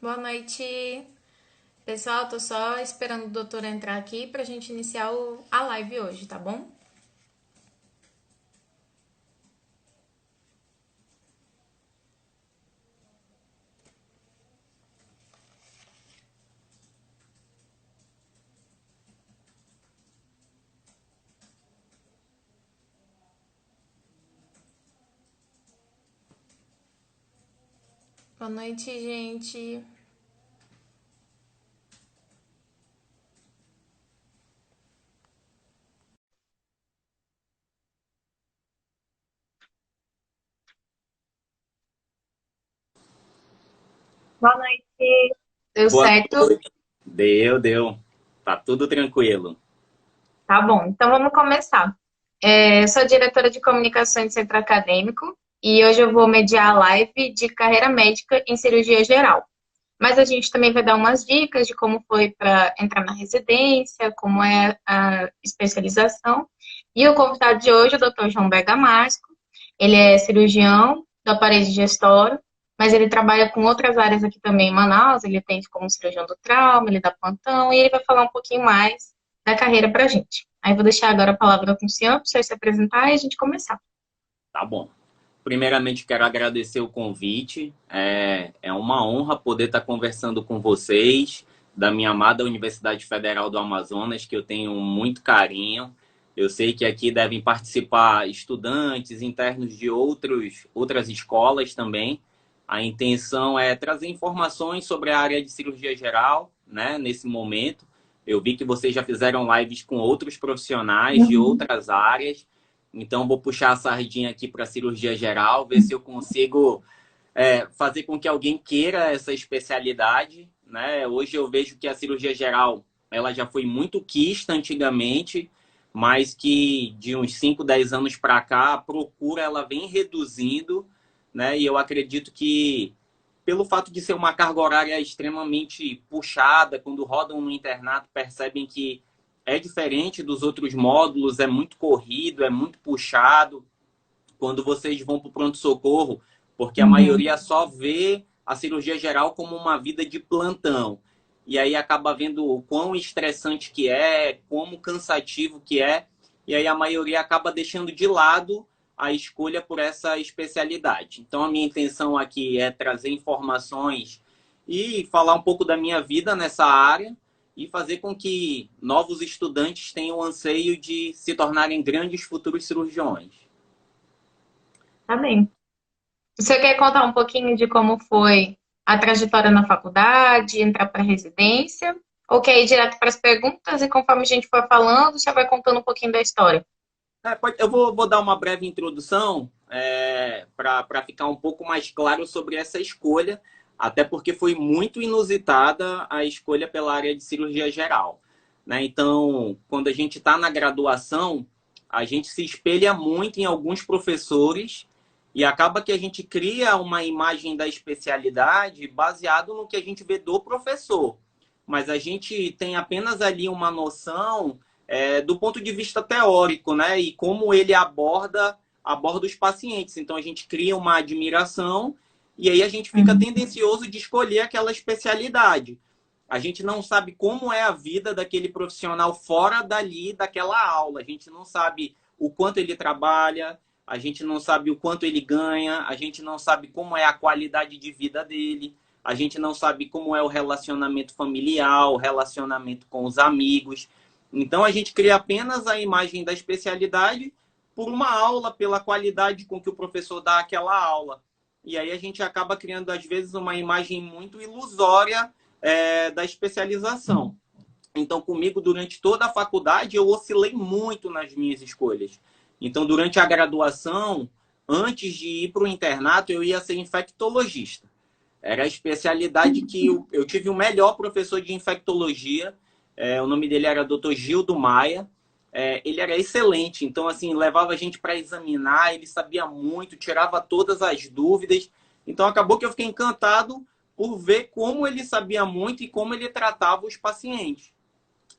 Boa noite, pessoal. Tô só esperando o doutor entrar aqui pra gente iniciar a live hoje, tá bom? Boa noite, gente. Boa noite. Deu Boa certo? noite. Deu. Tá tudo tranquilo. Tá bom, então vamos começar. Eu sou diretora de comunicação do Centro Acadêmico e hoje eu vou mediar a live de carreira médica em cirurgia geral. Mas a gente também vai dar umas dicas de como foi para entrar na residência, como é a especialização. E o convidado de hoje é o Dr. João Bergamasco. Ele é cirurgião do aparelho digestório, mas ele trabalha com outras áreas aqui também em Manaus. Ele atende como cirurgião do trauma, ele dá plantão e ele vai falar um pouquinho mais da carreira para a gente. Aí vou deixar agora a palavra com o senhor para o senhor se apresentar e a gente começar. Tá bom. Primeiramente, quero agradecer o convite. É uma honra poder estar conversando com vocês da minha amada Universidade Federal do Amazonas, que eu tenho muito carinho. Eu sei que aqui devem participar estudantes internos de outras escolas também. A intenção é trazer informações sobre a área de cirurgia geral, né, nesse momento. Eu vi que vocês já fizeram lives com outros profissionais de Uhum. outras áreas. Então, vou puxar a sardinha aqui para a cirurgia geral, ver se eu consigo fazer com que alguém queira essa especialidade. Né? Hoje eu vejo que a cirurgia geral ela já foi muito quista antigamente, mas que de uns 5, 10 anos para cá, a procura ela vem reduzindo. Né? E eu acredito que, pelo fato de ser uma carga horária extremamente puxada, quando rodam no internato, percebem que é diferente dos outros módulos, é muito corrido, é muito puxado. Quando vocês vão para o pronto-socorro, porque a Uhum. maioria só vê a cirurgia geral como uma vida de plantão. E aí acaba vendo o quão estressante que é, como cansativo que é, e aí a maioria acaba deixando de lado a escolha por essa especialidade. Então a minha intenção aqui é trazer informações e falar um pouco da minha vida nessa área e fazer com que novos estudantes tenham o anseio de se tornarem grandes futuros cirurgiões. Tá bem. Você quer contar um pouquinho de como foi a trajetória na faculdade, entrar para a residência? Ou quer ir direto para as perguntas e conforme a gente for falando, você vai contando um pouquinho da história? Eu vou dar uma breve introdução para ficar um pouco mais claro sobre essa escolha, até porque foi muito inusitada a escolha pela área de cirurgia geral. Né? Então, quando a gente está na graduação, a gente se espelha muito em alguns professores e acaba que a gente cria uma imagem da especialidade baseado no que a gente vê do professor. Mas a gente tem apenas ali uma noção do ponto de vista teórico, né? E como ele aborda os pacientes. Então a gente cria uma admiração e aí a gente fica Uhum. tendencioso de escolher aquela especialidade. A gente não sabe como é a vida daquele profissional fora dali, daquela aula. A gente não sabe o quanto ele trabalha, a gente não sabe o quanto ele ganha, a gente não sabe como é a qualidade de vida dele, a gente não sabe como é o relacionamento familiar, o relacionamento com os amigos. Então a gente cria apenas a imagem da especialidade por uma aula, pela qualidade com que o professor dá aquela aula. E aí a gente acaba criando, às vezes, uma imagem muito ilusória da especialização. Então, comigo, durante toda a faculdade, eu oscilei muito nas minhas escolhas. Então, durante a graduação, antes de ir para o internato, eu ia ser infectologista. Era a especialidade que eu tive o melhor professor de infectologia. O nome dele era Dr. Gildo Maia. Ele era excelente. Então, assim, levava a gente para examinar. Ele sabia muito, tirava todas as dúvidas. Então, acabou que eu fiquei encantado por ver como ele sabia muito e como ele tratava os pacientes.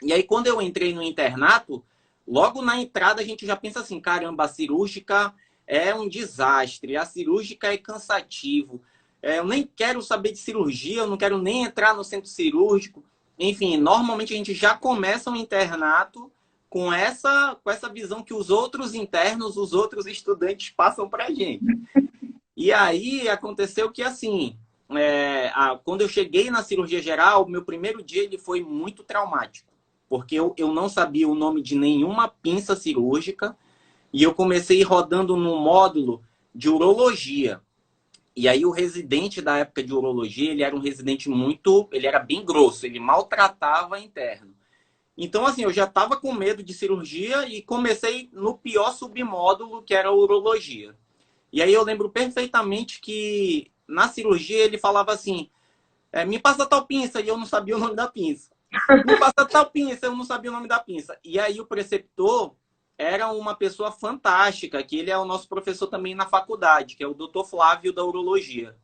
E aí, quando eu entrei no internato, logo na entrada a gente já pensa assim: caramba, a cirúrgica é um desastre, a cirúrgica é cansativo. eu nem quero saber de cirurgia, eu não quero nem entrar no centro cirúrgico. Enfim, normalmente a gente já começa um internato com essa visão que os outros internos, os outros estudantes passam para a gente. E aí aconteceu que, assim, quando eu cheguei na cirurgia geral, meu primeiro dia ele foi muito traumático, porque eu não sabia o nome de nenhuma pinça cirúrgica e eu comecei rodando no módulo de urologia. E aí o residente da época de urologia, ele era um residente ele era bem grosso, ele maltratava interno. Então, assim, eu já estava com medo de cirurgia e comecei no pior submódulo, que era a urologia. E aí eu lembro perfeitamente que na cirurgia ele falava assim, me passa tal pinça, e eu não sabia o nome da pinça. Me passa tal pinça, eu não sabia o nome da pinça. E aí o preceptor era uma pessoa fantástica, que ele é o nosso professor também na faculdade, que é o Dr. Flávio da urologia.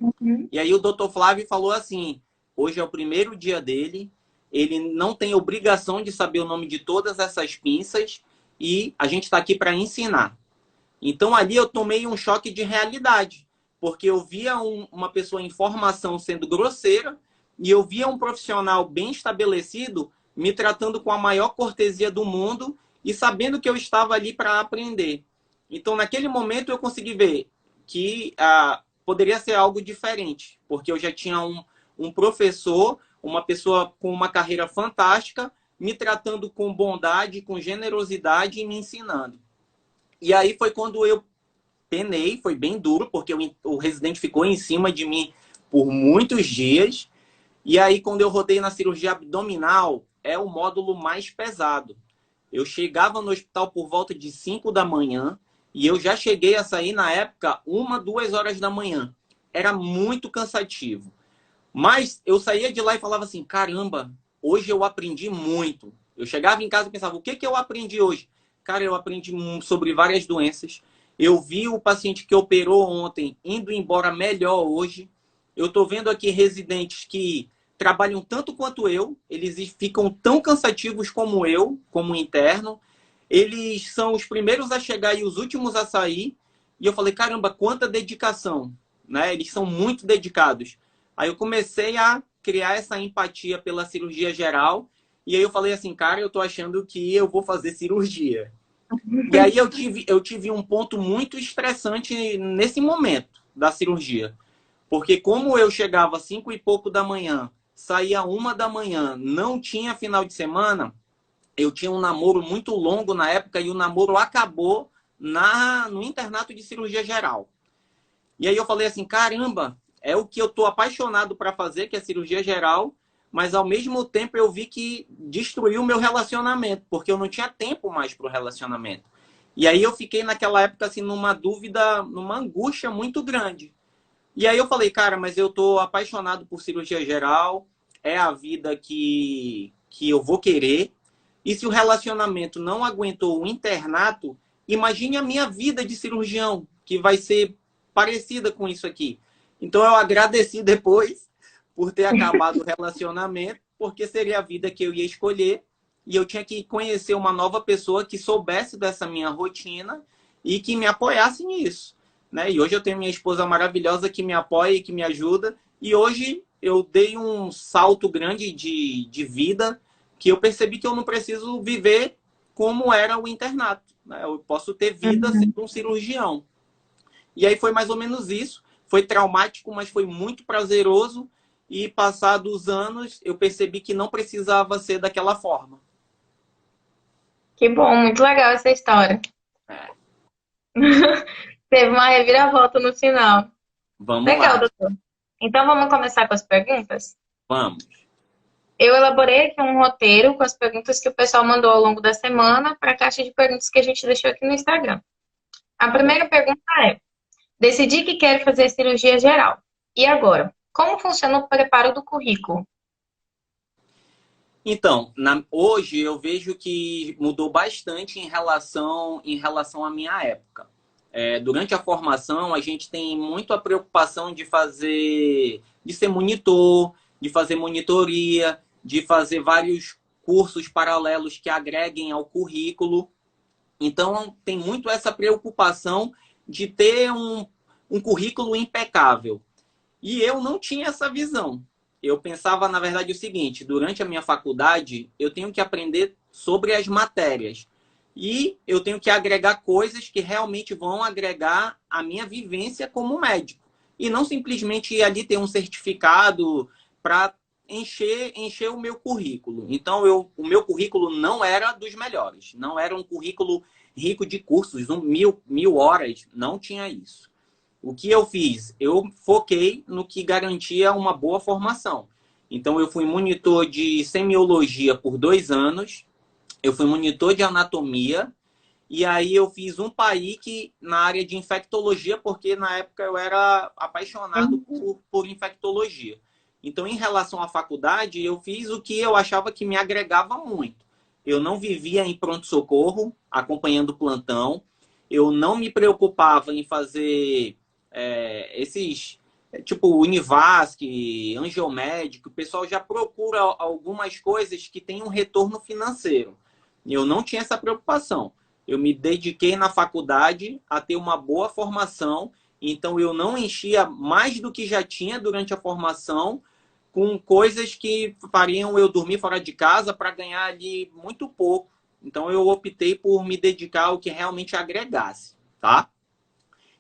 Uhum. E aí o Dr. Flávio falou assim, hoje é o primeiro dia dele, ele não tem obrigação de saber o nome de todas essas pinças e a gente está aqui para ensinar. Então ali eu tomei um choque de realidade, porque eu via uma pessoa em formação sendo grosseira e eu via um profissional bem estabelecido me tratando com a maior cortesia do mundo e sabendo que eu estava ali para aprender. Então naquele momento eu consegui ver que poderia ser algo diferente, porque eu já tinha um professor, uma pessoa com uma carreira fantástica, me tratando com bondade, com generosidade e me ensinando. E aí foi quando eu penei, foi bem duro, porque o residente ficou em cima de mim por muitos dias. E aí, quando eu rodei na cirurgia abdominal, é o módulo mais pesado. Eu chegava no hospital por volta de 5 da manhã e eu já cheguei a sair, na época, 1, 2 horas da manhã. Era muito cansativo. Mas eu saía de lá e falava assim, caramba, hoje eu aprendi muito. Eu chegava em casa e pensava, o que eu aprendi hoje? Cara, eu aprendi sobre várias doenças. Eu vi o paciente que operou ontem indo embora melhor hoje. Eu estou vendo aqui residentes que trabalham tanto quanto eu, eles ficam tão cansativos como eu, como interno. Eles são os primeiros a chegar e os últimos a sair. E eu falei, caramba, quanta dedicação, né? Eles são muito dedicados. Aí eu comecei a criar essa empatia pela cirurgia geral. E aí eu falei assim, cara, eu tô achando que eu vou fazer cirurgia. E aí eu tive um ponto muito estressante nesse momento da cirurgia. Porque como eu chegava às 5 e pouco da manhã, saía 1 da manhã, não tinha final de semana, eu tinha um namoro muito longo na época e o namoro acabou no internato de cirurgia geral. E aí eu falei assim, caramba, é o que eu tô apaixonado para fazer, que é cirurgia geral, mas ao mesmo tempo eu vi que destruiu o meu relacionamento, porque eu não tinha tempo mais para o relacionamento. E aí eu fiquei naquela época assim numa dúvida, numa angústia muito grande. E aí eu falei, cara, mas eu tô apaixonado por cirurgia geral, é a vida que eu vou querer. E se o relacionamento não aguentou o internato, imagine a minha vida de cirurgião, que vai ser parecida com isso aqui. Então eu agradeci depois por ter acabado o relacionamento, porque seria a vida que eu ia escolher e eu tinha que conhecer uma nova pessoa que soubesse dessa minha rotina e que me apoiasse nisso, né? E hoje eu tenho minha esposa maravilhosa que me apoia e que me ajuda e hoje eu dei um salto grande de vida que eu percebi que eu não preciso viver como era o internato, né? Eu posso ter vida Uhum. sendo um cirurgião. E aí foi mais ou menos isso. Foi traumático, mas foi muito prazeroso. E passados os anos, eu percebi que não precisava ser daquela forma. Que bom, muito legal essa história. É, Teve uma reviravolta no final. vamos Legal, lá, doutor. Então vamos começar com as perguntas? vamos. Eu elaborei aqui um roteiro com as perguntas que o pessoal mandou ao longo da semana para a caixa de perguntas que a gente deixou aqui no Instagram. A Tá bom. primeira pergunta é: decidi que quero fazer cirurgia geral. E agora? Como funciona o preparo do currículo? Então, hoje eu vejo que mudou bastante em relação à minha época. Durante a formação, a gente tem muito a preocupação de ser monitor, de fazer monitoria, de fazer vários cursos paralelos que agreguem ao currículo. Então, tem muito essa preocupação de ter um currículo impecável. E eu não tinha essa visão. Eu pensava, na verdade, o seguinte: durante a minha faculdade, eu tenho que aprender sobre as matérias. E eu tenho que agregar coisas que realmente vão agregar a minha vivência como médico. E não simplesmente ir ali ter um certificado para encher o meu currículo. Então, o meu currículo não era dos melhores. Não era um currículo rico de cursos, mil horas. Não tinha isso. O que eu fiz? Eu foquei no que garantia uma boa formação. Então, eu fui monitor de semiologia por 2 anos, eu fui monitor de anatomia, e aí eu fiz um PAIC na área de infectologia, porque na época eu era apaixonado por infectologia. Então, em relação à faculdade, eu fiz o que eu achava que me agregava muito. Eu não vivia em pronto-socorro, acompanhando plantão. Eu não me preocupava em fazer esses, tipo, Univasc, Angiomédico. O pessoal já procura algumas coisas que têm um retorno financeiro. Eu não tinha essa preocupação. Eu me dediquei na faculdade a ter uma boa formação, então eu não enchia mais do que já tinha durante a formação com coisas que fariam eu dormir fora de casa para ganhar ali muito pouco. Então eu optei por me dedicar ao que realmente agregasse, tá?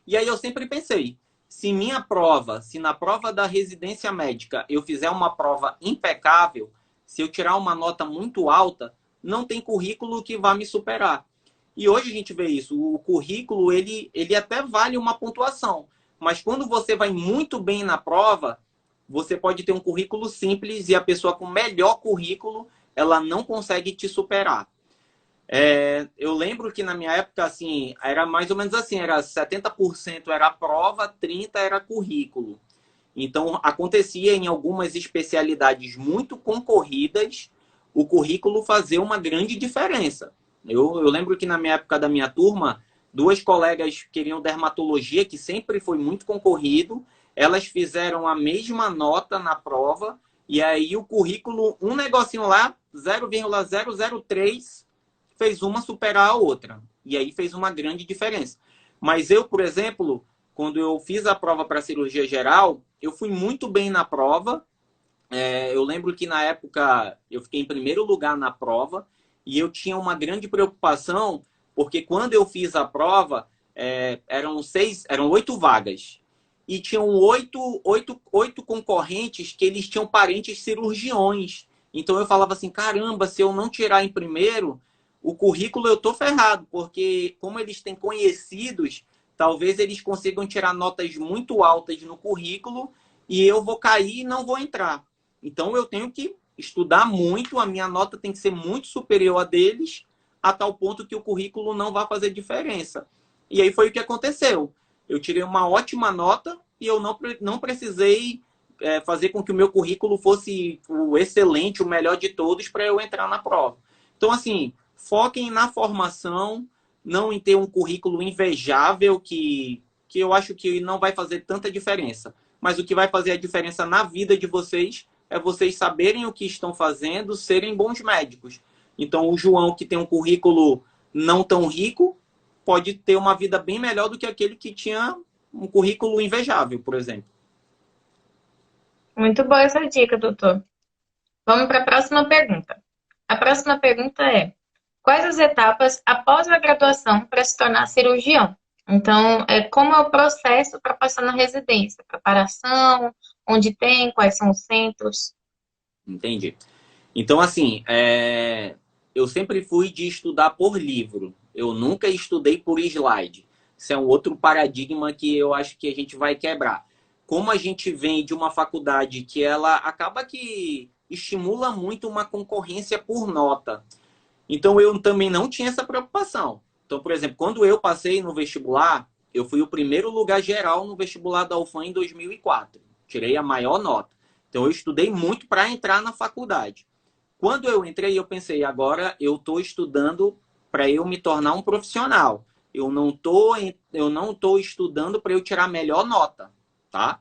E aí eu sempre pensei, se na prova da residência médica eu fizer uma prova impecável, se eu tirar uma nota muito alta, não tem currículo que vá me superar. E hoje a gente vê isso, o currículo ele até vale uma pontuação, mas quando você vai muito bem na prova, você pode ter um currículo simples e a pessoa com melhor currículo, ela não consegue te superar. Eu lembro que na minha época, assim, era mais ou menos assim, era 70% era prova, 30% era currículo. Então, acontecia em algumas especialidades muito concorridas, o currículo fazer uma grande diferença. Eu lembro que na minha época da minha turma, 2 colegas queriam dermatologia, que sempre foi muito concorrido, elas fizeram a mesma nota na prova, e aí o currículo, um negocinho lá, 0,003, fez uma superar a outra. E aí fez uma grande diferença. Mas eu, por exemplo, quando eu fiz a prova para cirurgia geral, eu fui muito bem na prova. Eu lembro que na época eu fiquei em primeiro lugar na prova e eu tinha uma grande preocupação, porque quando eu fiz a prova, eram 8 vagas. E tinham oito concorrentes que eles tinham parentes cirurgiões. Então eu falava assim, caramba, se eu não tirar em primeiro, o currículo eu tô ferrado, porque como eles têm conhecidos, talvez eles consigam tirar notas muito altas no currículo e eu vou cair e não vou entrar. Então eu tenho que estudar muito, a minha nota tem que ser muito superior a deles, a tal ponto que o currículo não vai fazer diferença. E aí foi o que aconteceu. Eu tirei uma ótima nota e eu não precisei fazer com que o meu currículo fosse o excelente, o melhor de todos para eu entrar na prova. Então, assim, foquem na formação, não em ter um currículo invejável que eu acho que não vai fazer tanta diferença. Mas o que vai fazer a diferença na vida de vocês é vocês saberem o que estão fazendo, serem bons médicos. Então, o João, que tem um currículo não tão rico, pode ter uma vida bem melhor do que aquele que tinha um currículo invejável, por exemplo. Muito boa essa dica, doutor. Vamos para a próxima pergunta. A próxima pergunta é: quais as etapas após a graduação para se tornar cirurgião? Então, como é o processo para passar na residência? Preparação, onde tem, quais são os centros? Entendi. Então, assim, eu sempre fui de estudar por livro. Eu nunca estudei por slide. Isso é um outro paradigma que eu acho que a gente vai quebrar. Como a gente vem de uma faculdade que ela acaba que estimula muito uma concorrência por nota. Então, eu também não tinha essa preocupação. Então, por exemplo, quando eu passei no vestibular, eu fui o primeiro lugar geral no vestibular da UFAM em 2004. Tirei a maior nota. Então, eu estudei muito para entrar na faculdade. Quando eu entrei, eu pensei, agora eu estou estudando para eu me tornar um profissional. Eu não tô estudando para eu tirar a melhor nota, tá?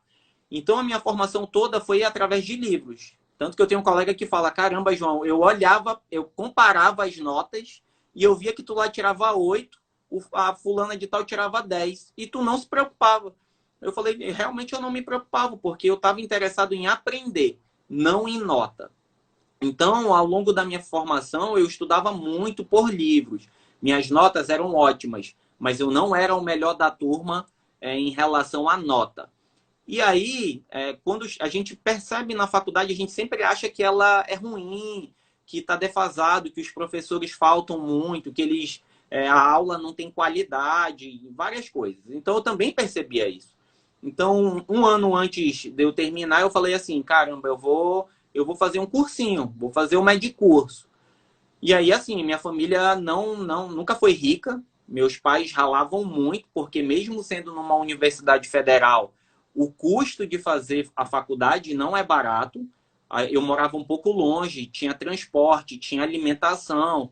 Então, a minha formação toda foi através de livros. Tanto que eu tenho um colega que fala, caramba, João, eu olhava, eu comparava as notas e eu via que tu lá tirava 8, a fulana de tal tirava 10, e tu não se preocupava. Eu falei, realmente eu não me preocupava, porque eu estava interessado em aprender, não em nota. Então, ao longo da minha formação, eu estudava muito por livros. Minhas notas eram ótimas, mas eu não era o melhor da turma em relação à nota. E aí, quando a gente percebe na faculdade, a gente sempre acha que ela é ruim, que está defasado, que os professores faltam muito, que a aula não tem qualidade, várias coisas. Então, eu também percebia isso. Então, um ano antes de eu terminar, eu falei assim, caramba, eu vou fazer um cursinho, vou fazer um medicurso. E aí, assim, minha família nunca foi rica. Meus pais ralavam muito, porque mesmo sendo numa universidade federal, o custo de fazer a faculdade não é barato. Eu morava um pouco longe, tinha transporte, tinha alimentação.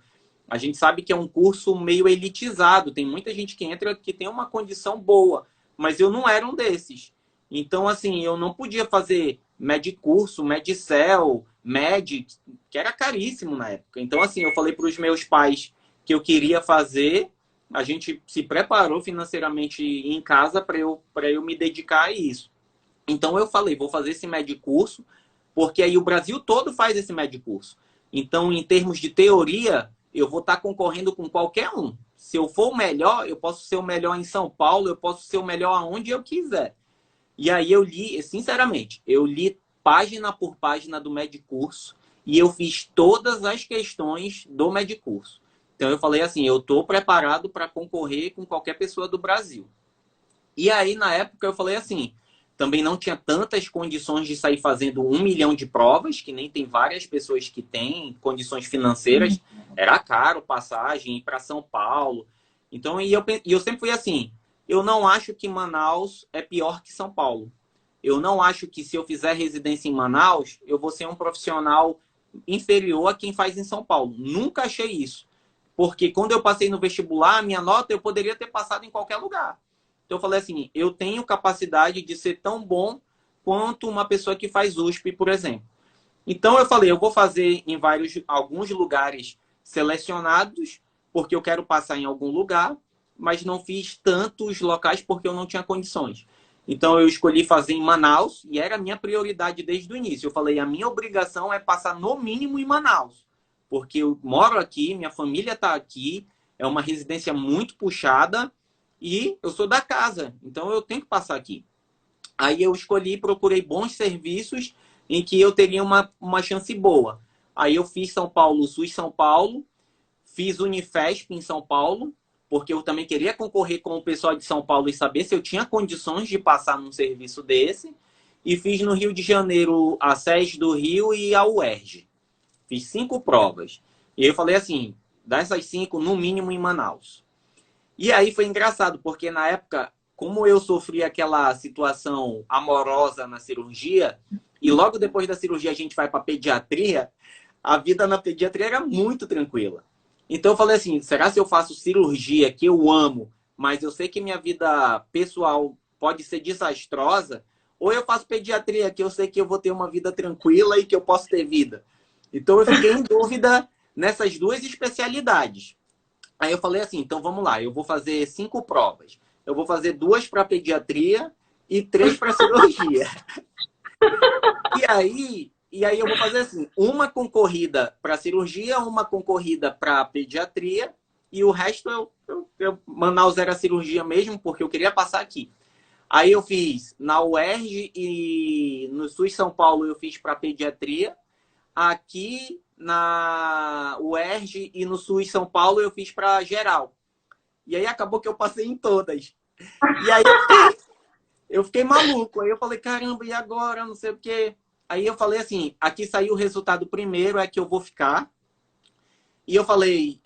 A gente sabe que é um curso meio elitizado. Tem muita gente que entra que tem uma condição boa, mas eu não era um desses. Então, assim, eu não podia fazer medicurso, medicel, med, que era caríssimo na época. Então, assim, eu falei para os meus pais que eu queria fazer, a gente se preparou financeiramente em casa para eu me dedicar a isso. Então, eu falei, vou fazer esse medicurso, porque aí o Brasil todo faz esse medicurso. Então, em termos de teoria, eu vou estar concorrendo com qualquer um. Se eu for o melhor, eu posso ser o melhor em São Paulo, eu posso ser o melhor aonde eu quiser. E aí eu li, sinceramente, eu li página por página do Medicurso e eu fiz todas as questões do Medicurso. Então eu falei assim, eu estou preparado para concorrer com qualquer pessoa do Brasil. E aí na época eu falei assim, também não tinha tantas condições de sair fazendo 1 milhão de provas, que nem tem várias pessoas que têm condições financeiras. Era caro passagem, ir para São Paulo. Então, e eu sempre fui assim, eu não acho que Manaus é pior que São Paulo. Eu não acho que se eu fizer residência em Manaus, eu vou ser um profissional inferior a quem faz em São Paulo. Nunca achei isso. Porque quando eu passei no vestibular, minha nota eu poderia ter passado em qualquer lugar. Então eu falei assim, eu tenho capacidade de ser tão bom quanto uma pessoa que faz USP, por exemplo. Então eu falei, eu vou fazer em alguns lugares selecionados, porque eu quero passar em algum lugar, mas não fiz tantos locais porque eu não tinha condições. Então eu escolhi fazer em Manaus e era a minha prioridade desde o início. Eu falei, a minha obrigação é passar no mínimo em Manaus, porque eu moro aqui, minha família está aqui, é uma residência muito puxada e eu sou da casa, então eu tenho que passar aqui. Aí eu escolhi, procurei bons serviços em que eu teria uma chance boa. Aí eu fiz São Paulo, SUS São Paulo, fiz Unifesp em São Paulo, porque eu também queria concorrer com o pessoal de São Paulo e saber se eu tinha condições de passar num serviço desse. E fiz no Rio de Janeiro a SES do Rio e a UERJ. Fiz 5 provas. E aí eu falei assim, dessas 5, no mínimo em Manaus. E aí foi engraçado, porque na época, como eu sofri aquela situação amorosa na cirurgia, e logo depois da cirurgia a gente vai para pediatria, a vida na pediatria era muito tranquila. Então eu falei assim, será se eu faço cirurgia que eu amo, mas eu sei que minha vida pessoal pode ser desastrosa, ou eu faço pediatria que eu sei que eu vou ter uma vida tranquila e que eu posso ter vida. Então eu fiquei em dúvida nessas duas especialidades. Aí eu falei assim, então vamos lá, eu vou fazer 5 provas. Eu vou fazer 2 para pediatria e 3 para cirurgia. E aí eu vou fazer assim, uma concorrida para cirurgia, uma concorrida para pediatria e o resto Manaus era cirurgia mesmo, porque eu queria passar aqui. Aí eu fiz na UERJ e no SUS São Paulo eu fiz para pediatria. Aqui na UERJ e no SUS São Paulo eu fiz para geral. E aí acabou que eu passei em todas. E aí eu fiquei maluco. Aí eu falei, caramba, e agora? Não sei o quê. Aí eu falei assim, aqui saiu o resultado primeiro, é que eu vou ficar. E eu falei,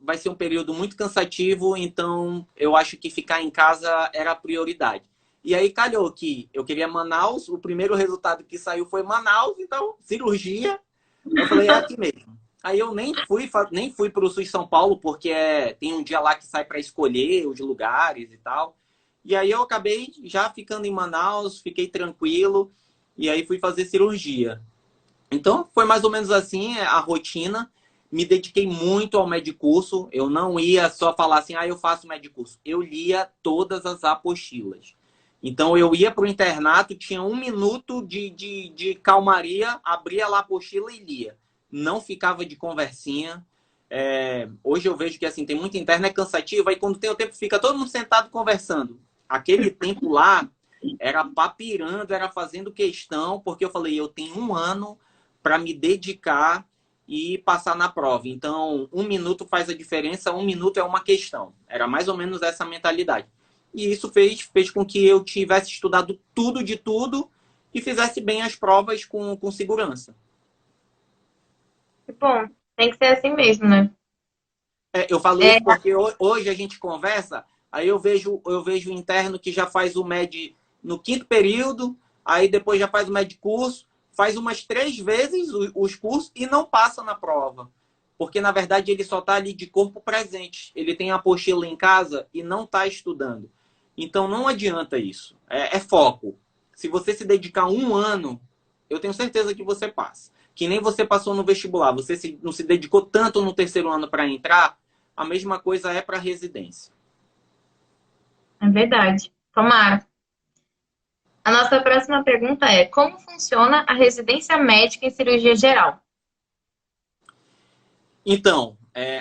vai ser um período muito cansativo, então eu acho que ficar em casa era a prioridade. E aí calhou que eu queria Manaus, o primeiro resultado que saiu foi Manaus, então cirurgia. Eu falei, é aqui mesmo. Aí eu nem fui para o SUS São Paulo, porque tem um dia lá que sai para escolher os lugares e tal. E aí eu acabei já ficando em Manaus, fiquei tranquilo, e aí fui fazer cirurgia. Então foi mais ou menos assim a rotina. Me dediquei muito ao medicurso. Eu não ia só falar assim, eu faço medicurso. Eu lia todas as apostilas. Então, eu ia para o internato, tinha 1 minuto de calmaria, abria lá a apostila e lia. Não ficava de conversinha. Hoje eu vejo que assim, tem muito interno, é cansativo, aí quando tem o tempo fica todo mundo sentado conversando. Aquele tempo lá era papirando, era fazendo questão, porque eu falei, eu tenho 1 ano para me dedicar e passar na prova. Então, 1 minuto faz a diferença, 1 minuto é uma questão. Era mais ou menos essa mentalidade. E isso fez com que eu tivesse estudado tudo de tudo e fizesse bem as provas com segurança. Que bom. Tem que ser assim mesmo, né? Eu falo É, isso porque hoje a gente conversa, aí eu vejo o interno que já faz o MED no 5º período, aí depois já faz o MED curso, faz umas 3 vezes os cursos e não passa na prova. Porque, na verdade, ele só está ali de corpo presente. Ele tem a apostila em casa e não está estudando. Então, não adianta isso. É foco. Se você se dedicar 1 ano, eu tenho certeza que você passa. Que nem você passou no vestibular. Você não se dedicou tanto no 3º ano para entrar, a mesma coisa é para residência. é verdade. Tomara. A nossa próxima pergunta é: como funciona a residência médica em cirurgia geral? Então,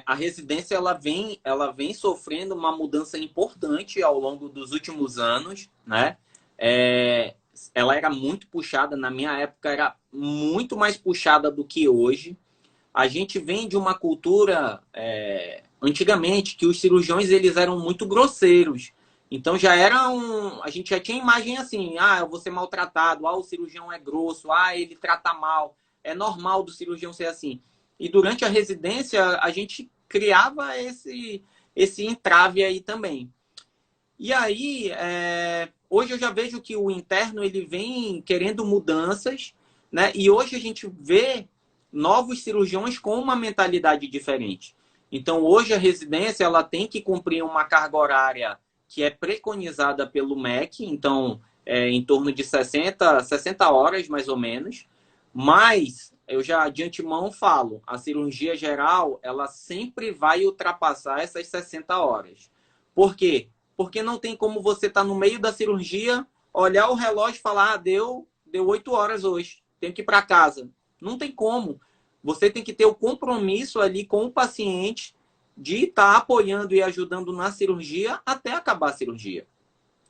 a residência ela vem sofrendo uma mudança importante ao longo dos últimos anos, né? É, ela era muito puxada, na minha época era muito mais puxada do que hoje. A gente vem de uma cultura, antigamente, que os cirurgiões eles eram muito grosseiros. Então já era a gente já tinha imagem assim, eu vou ser maltratado, o cirurgião é grosso, ele trata mal. É normal do cirurgião ser assim. E durante a residência a gente criava esse entrave aí também. E aí, hoje eu já vejo que o interno ele vem querendo mudanças, né? E hoje a gente vê novos cirurgiões com uma mentalidade diferente. Então, hoje a residência ela tem que cumprir uma carga horária que é preconizada pelo MEC, então em torno de 60 horas mais ou menos. Mas eu já de antemão falo, a cirurgia geral ela sempre vai ultrapassar essas 60 horas. Por quê? Porque não tem como você estar no meio da cirurgia, olhar o relógio e falar, deu 8 horas hoje, tenho que ir para casa. Não tem como. Você tem que ter o compromisso ali com o paciente de estar apoiando e ajudando na cirurgia até acabar a cirurgia.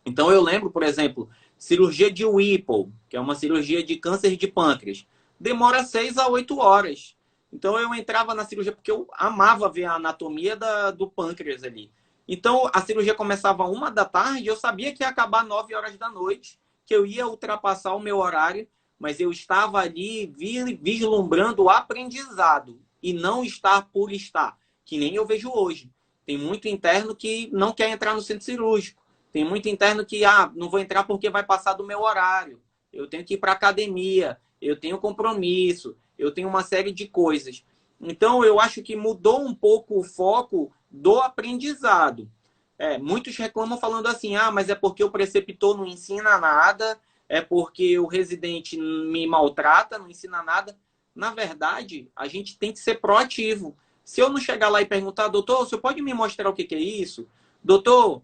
Então eu lembro, por exemplo, cirurgia de Whipple, que é uma cirurgia de câncer de pâncreas, demora 6 a 8 horas. Então eu entrava na cirurgia porque eu amava ver a anatomia do pâncreas ali. Então a cirurgia começava 1 da tarde, eu sabia que ia acabar 9 horas da noite, que eu ia ultrapassar o meu horário, mas eu estava ali vislumbrando o aprendizado e não estar por estar, que nem eu vejo hoje. Tem muito interno que não quer entrar no centro cirúrgico. Tem muito interno que, não vou entrar porque vai passar do meu horário. Eu tenho que ir para academia, eu tenho compromisso, eu tenho uma série de coisas. Então, eu acho que mudou um pouco o foco do aprendizado. Muitos reclamam falando assim, mas é porque o preceptor não ensina nada, é porque o residente me maltrata, não ensina nada. Na verdade, a gente tem que ser proativo. Se eu não chegar lá e perguntar, doutor, você pode me mostrar o que é isso? Doutor,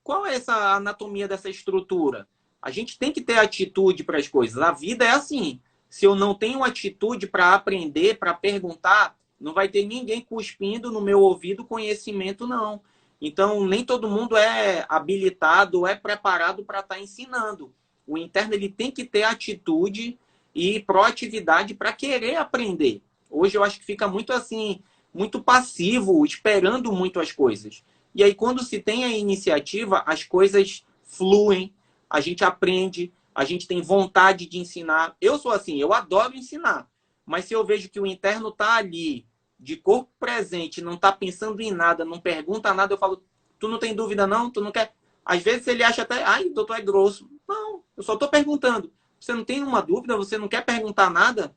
qual é essa anatomia dessa estrutura? A gente tem que ter atitude para as coisas. A vida é assim. Se eu não tenho atitude para aprender, para perguntar, não vai ter ninguém cuspindo no meu ouvido conhecimento, não. Então, nem todo mundo é habilitado, é preparado para estar ensinando. O interno ele tem que ter atitude e proatividade para querer aprender. Hoje eu acho que fica muito assim, muito passivo, esperando muito as coisas. E aí, quando se tem a iniciativa, as coisas fluem, a gente aprende, a gente tem vontade de ensinar. Eu sou assim, eu adoro ensinar. Mas se eu vejo que o interno está ali, de corpo presente, não está pensando em nada, não pergunta nada, eu falo, tu não tem dúvida não? Tu não quer? Às vezes ele acha até, doutor é grosso. Não, eu só estou perguntando. Você não tem uma dúvida? Você não quer perguntar nada?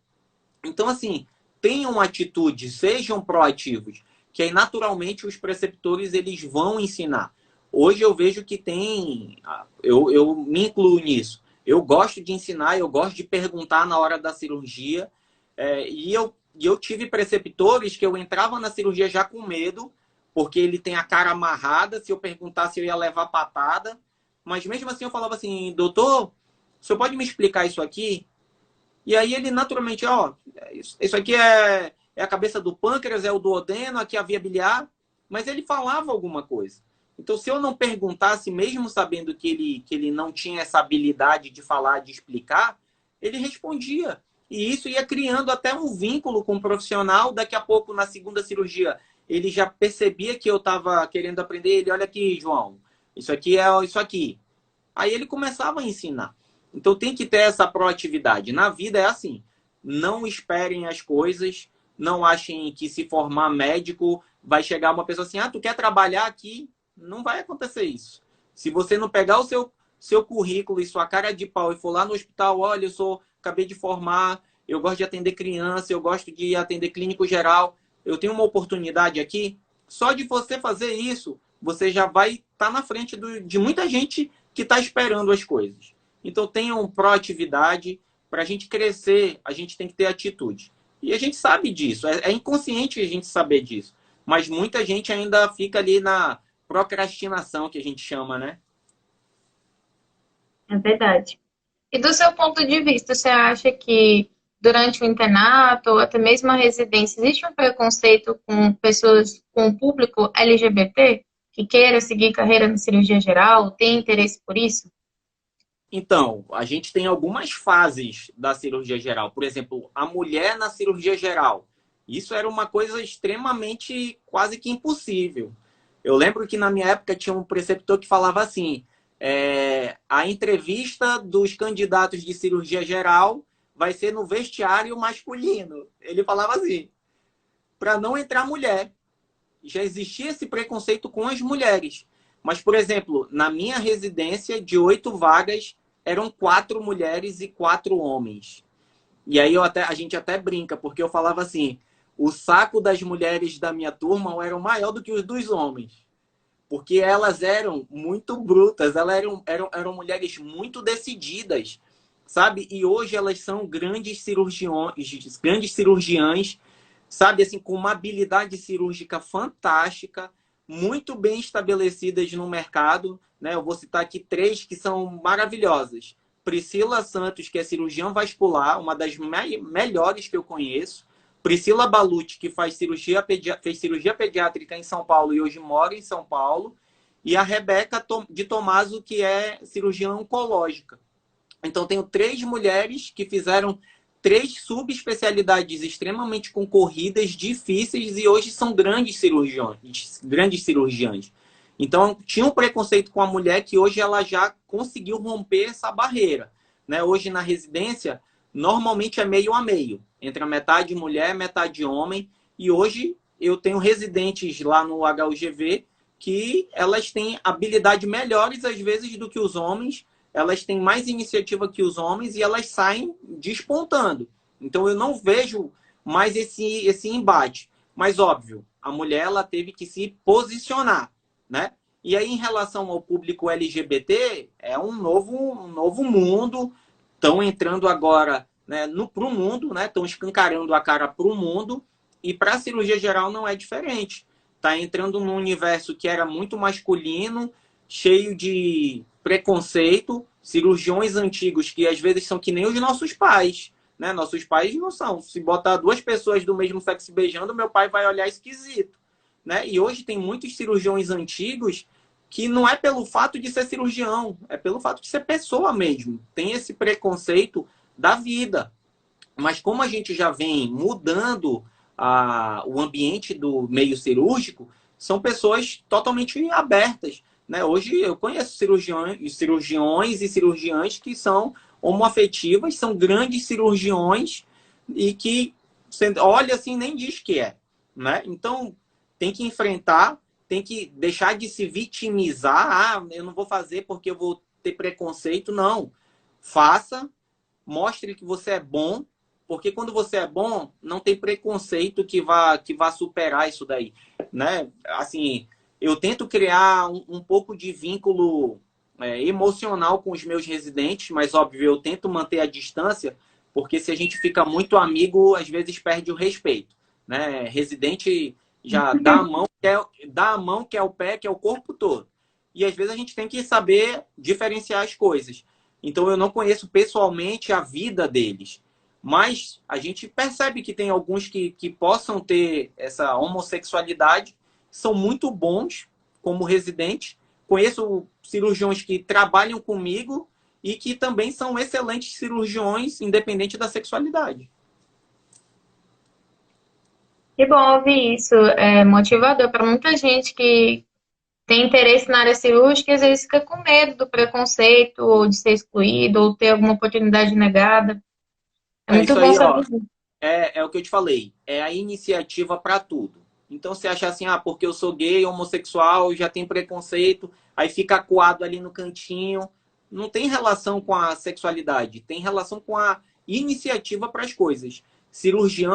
Então, assim, tenham atitude, sejam proativos, que aí naturalmente os preceptores eles vão ensinar. Hoje eu vejo que tem, eu me incluo nisso. Eu gosto de ensinar, eu gosto de perguntar na hora da cirurgia, e eu tive preceptores que eu entrava na cirurgia já com medo, porque ele tem a cara amarrada, se eu perguntasse eu ia levar patada, Mas mesmo assim eu falava assim, doutor, o senhor pode me explicar isso aqui? E aí ele naturalmente, ó, isso aqui é a cabeça do pâncreas, é o duodeno, aqui é a via biliar, mas ele falava alguma coisa. Então, se eu não perguntasse, mesmo sabendo que ele não tinha essa habilidade de falar, de explicar, ele respondia. E isso ia criando até um vínculo com o profissional. Daqui a pouco, na segunda cirurgia, ele já percebia que eu estava querendo aprender. Ele, olha aqui, João, isso aqui é isso aqui. Aí ele começava a ensinar. Então tem que ter essa proatividade. Na vida é assim. Não esperem as coisas. Não achem que se formar médico vai chegar uma pessoa assim, ah, tu quer trabalhar aqui? Não vai acontecer isso. Se você não pegar o seu currículo e sua cara de pau e for lá no hospital, olha, acabei de formar, eu gosto de atender criança, eu gosto de atender clínico geral, eu tenho uma oportunidade aqui, só de você fazer isso, você já vai estar na frente de muita gente que está esperando as coisas. Então tenham proatividade. Para a gente crescer, a gente tem que ter atitude. E a gente sabe disso, é inconsciente a gente saber disso. Mas muita gente ainda fica ali na procrastinação, que a gente chama, né? É verdade. E do seu ponto de vista, você acha que durante o internato ou até mesmo a residência existe um preconceito com pessoas, com o público LGBT que queira seguir carreira na cirurgia geral, tem interesse por isso? Então, a gente tem algumas fases da cirurgia geral. Por exemplo, a mulher na cirurgia geral. Isso era uma coisa extremamente quase que impossível. Eu lembro que na minha época tinha um preceptor que falava assim: a entrevista dos candidatos de cirurgia geral vai ser no vestiário masculino. Ele falava assim, para não entrar mulher. Já existia esse preconceito com as mulheres. Mas, por exemplo, na minha residência, de 8 vagas, eram 4 mulheres e 4 homens. E aí a gente até brinca, porque eu falava assim, o saco das mulheres da minha turma era maior do que os dos homens. Porque elas eram muito brutas, elas eram mulheres muito decididas, sabe? E hoje elas são grandes cirurgiãs, sabe? Assim, com uma habilidade cirúrgica fantástica, muito bem estabelecidas no mercado, né? Eu vou citar aqui 3 que são maravilhosas. Priscila Santos, que é cirurgiã vascular, uma das melhores que eu conheço. Priscila Balucci, que fez cirurgia pediátrica em São Paulo e hoje mora em São Paulo. E a Rebeca de Tomaso, que é cirurgiã oncológica. Então, tenho 3 mulheres que fizeram 3 subespecialidades extremamente concorridas, difíceis, e hoje são grandes cirurgiões, grandes cirurgiãs. Então, tinha um preconceito com a mulher que hoje ela já conseguiu romper essa barreira. Né? Hoje, na residência, normalmente é meio a meio, entre a metade mulher, metade homem, e hoje eu tenho residentes lá no HUGV que elas têm habilidade melhores, às vezes, do que os homens, elas têm mais iniciativa que os homens e elas saem despontando. Então, eu não vejo mais esse embate. Mas, óbvio, a mulher ela teve que se posicionar, né? E aí, em relação ao público LGBT, é um novo mundo. Estão entrando agora, né, para o mundo, né? Estão escancarando a cara para o mundo. E para a cirurgia geral não é diferente. Está entrando num universo que era muito masculino, cheio de preconceito, cirurgiões antigos que às vezes são que nem os nossos pais. Né? Nossos pais não são. Se botar 2 pessoas do mesmo sexo beijando, meu pai vai olhar esquisito. Né? E hoje tem muitos cirurgiões antigos que não é pelo fato de ser cirurgião, é pelo fato de ser pessoa mesmo. Tem esse preconceito da vida. Mas como a gente já vem mudando o ambiente do meio cirúrgico, são pessoas totalmente abertas. Né? Hoje eu conheço cirurgiões e cirurgiãs que são homoafetivas, são grandes cirurgiões e que olha assim nem diz que é. Né? Então tem que enfrentar, tem que deixar de se vitimizar. Ah, eu não vou fazer porque eu vou ter preconceito. Não. Faça, mostre que você é bom, porque quando você é bom, não tem preconceito que vá superar isso daí. Né? Assim, eu tento criar um pouco de vínculo emocional com os meus residentes, mas, óbvio, eu tento manter a distância, porque se a gente fica muito amigo, às vezes perde o respeito. Né? Residente já dá a mão, quer o pé, quer o corpo todo. e às vezes a gente tem que saber diferenciar as coisas. Então eu não conheço pessoalmente a vida deles, mas a gente percebe que tem alguns que possam ter essa homossexualidade, são muito bons como residentes. Conheço cirurgiões que trabalham comigo e que também são excelentes cirurgiões, independente da sexualidade. Que bom ouvir isso. É motivador para muita gente que tem interesse na área cirúrgica e às vezes fica com medo do preconceito, ou de ser excluído, ou ter alguma oportunidade negada. É É muito isso bom aí, saber ó. disso. É o que eu te falei. É a iniciativa para tudo. Então, você acha assim, ah, porque eu sou gay, homossexual, já tem preconceito, aí fica acuado ali no cantinho. Não tem relação com a sexualidade, tem relação com a iniciativa para as coisas. Cirurgia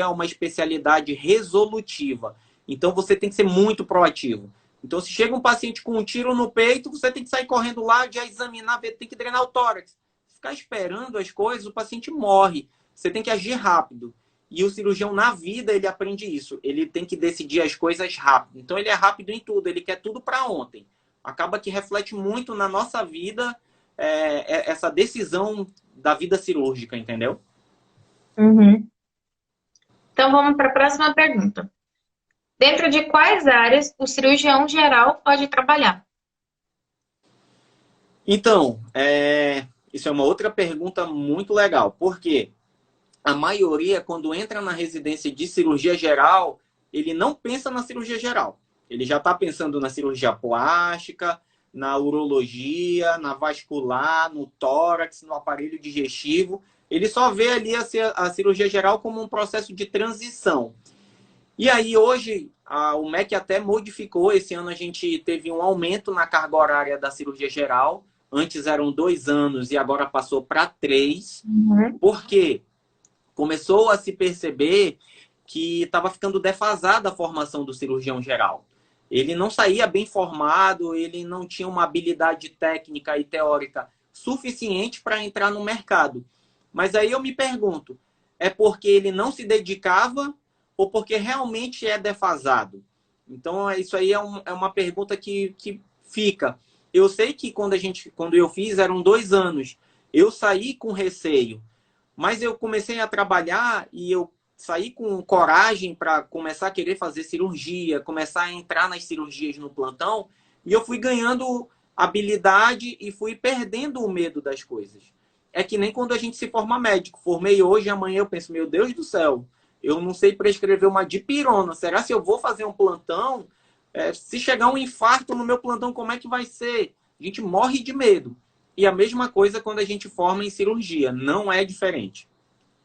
é uma especialidade resolutiva. Então, você tem que ser muito proativo. Então, se chega um paciente com um tiro no peito, você tem que sair correndo lá, já examinar, tem que drenar o tórax. Ficar esperando as coisas, o paciente morre. Você tem que agir rápido. E o cirurgião, na vida, ele aprende isso. Ele tem que decidir as coisas rápido. Então, ele é rápido em tudo. Ele quer tudo para ontem. Acaba que reflete muito na nossa vida essa decisão da vida cirúrgica, entendeu? Uhum. Então vamos para a próxima pergunta. Dentro de quais áreas o cirurgião geral pode trabalhar? Então, isso é uma outra pergunta muito legal. Por quê? A maioria, quando entra na residência de cirurgia geral, ele não pensa na cirurgia geral. Ele já está pensando na cirurgia plástica, na urologia, na vascular, no tórax, no aparelho digestivo. Ele só vê ali a cirurgia geral como um processo de transição. E aí, hoje, o MEC até modificou. Esse ano a gente teve um aumento na carga horária da cirurgia geral. Antes eram 2 anos e agora passou para 3. Uhum. Por quê? Começou a se perceber que estava ficando defasada a formação do cirurgião geral. Ele não saía bem formado, ele não tinha uma habilidade técnica e teórica suficiente para entrar no mercado. Mas aí eu me pergunto, é porque ele não se dedicava ou porque realmente é defasado? Então, isso aí é uma pergunta que fica. Eu sei que quando eu fiz, eram 2 anos. Eu saí com receio. Mas eu comecei a trabalhar e eu saí com coragem para começar a querer fazer cirurgia, começar a entrar nas cirurgias no plantão, e eu fui ganhando habilidade e fui perdendo o medo das coisas. É que nem quando a gente se forma médico. Formei hoje, amanhã eu penso, meu Deus do céu, eu não sei prescrever uma dipirona. Será que eu vou fazer um plantão? Se chegar um infarto no meu plantão, como é que vai ser? A gente morre de medo. E a mesma coisa quando a gente forma em cirurgia, não é diferente.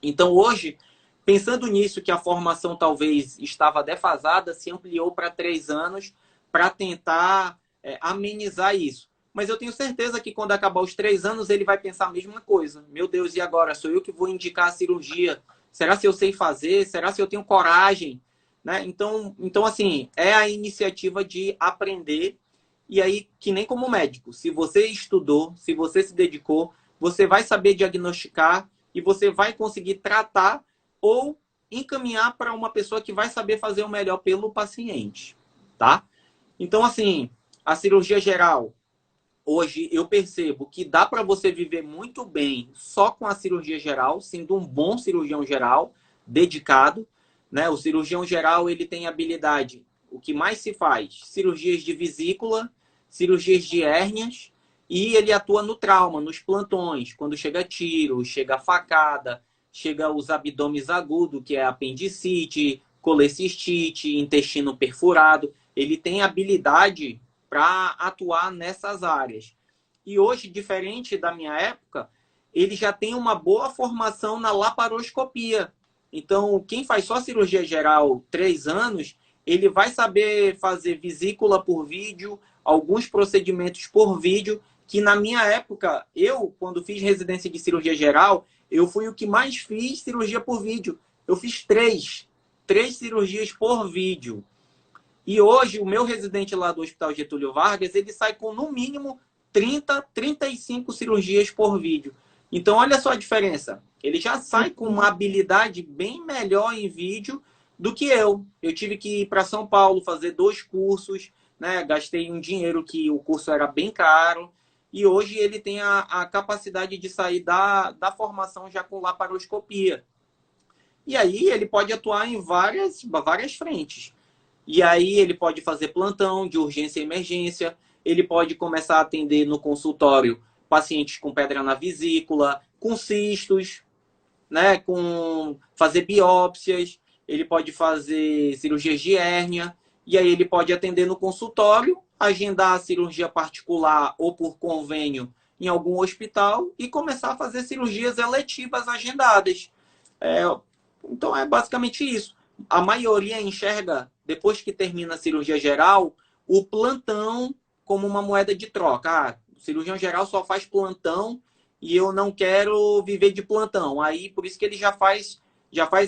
Então, hoje, pensando nisso, que a formação talvez estava defasada, se ampliou para 3 anos para tentar amenizar isso. Mas eu tenho certeza que quando acabar os 3 anos, ele vai pensar a mesma coisa. Meu Deus, e agora? Sou eu que vou indicar a cirurgia? Será se eu sei fazer? Será se eu tenho coragem? Né? Então, assim, é a iniciativa de aprender. E aí, que nem como médico, se você estudou, se você se dedicou, você vai saber diagnosticar e você vai conseguir tratar ou encaminhar para uma pessoa que vai saber fazer o melhor pelo paciente, tá? Então, assim, a cirurgia geral, hoje eu percebo que dá para você viver muito bem só com a cirurgia geral, sendo um bom cirurgião geral, dedicado, né? O cirurgião geral, ele tem habilidade. O que mais se faz? Cirurgias de vesícula, cirurgias de hérnias, e ele atua no trauma, nos plantões, quando chega tiro, chega facada, chega os abdômenes agudos, que é apendicite, colecistite, intestino perfurado. Ele tem habilidade para atuar nessas áreas. E hoje, diferente da minha época, ele já tem uma boa formação na laparoscopia. Então, quem faz só cirurgia geral 3 anos, ele vai saber fazer vesícula por vídeo, alguns procedimentos por vídeo, que na minha época, quando fiz residência de cirurgia geral, eu fui o que mais fiz cirurgia por vídeo. Eu fiz três cirurgias por vídeo. E hoje, o meu residente lá do Hospital Getúlio Vargas, ele sai com, no mínimo, 35 cirurgias por vídeo. Então, olha só a diferença. Ele já sai com uma habilidade bem melhor em vídeo do que eu. Eu tive que ir para São Paulo fazer 2 cursos, né? Gastei um dinheiro que o curso era bem caro. E hoje ele tem a capacidade de sair da formação já com laparoscopia. E aí ele pode atuar em várias frentes. E aí ele pode fazer plantão de urgência e emergência, ele pode começar a atender no consultório pacientes com pedra na vesícula, com cistos, né, com fazer biópsias, ele pode fazer cirurgias de hérnia, e aí ele pode atender no consultório, agendar a cirurgia particular ou por convênio em algum hospital e começar a fazer cirurgias eletivas agendadas. É, então é basicamente isso. A maioria enxerga, depois que termina a cirurgia geral, o plantão como uma moeda de troca. Ah, o cirurgião geral só faz plantão e eu não quero viver de plantão. Aí, por isso que ele já faz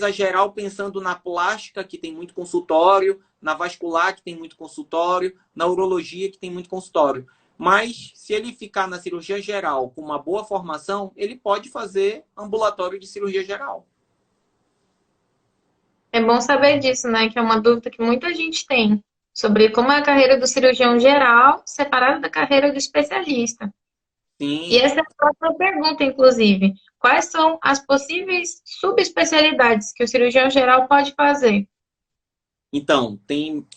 a geral pensando na plástica, que tem muito consultório, na vascular, que tem muito consultório, na urologia, que tem muito consultório. Mas, se ele ficar na cirurgia geral com uma boa formação, ele pode fazer ambulatório de cirurgia geral. É bom saber disso, né? Que é uma dúvida que muita gente tem sobre como é a carreira do cirurgião geral separada da carreira do especialista. E Sim. essa é a próxima pergunta, inclusive. Quais são as possíveis subespecialidades que o cirurgião geral pode fazer? Então,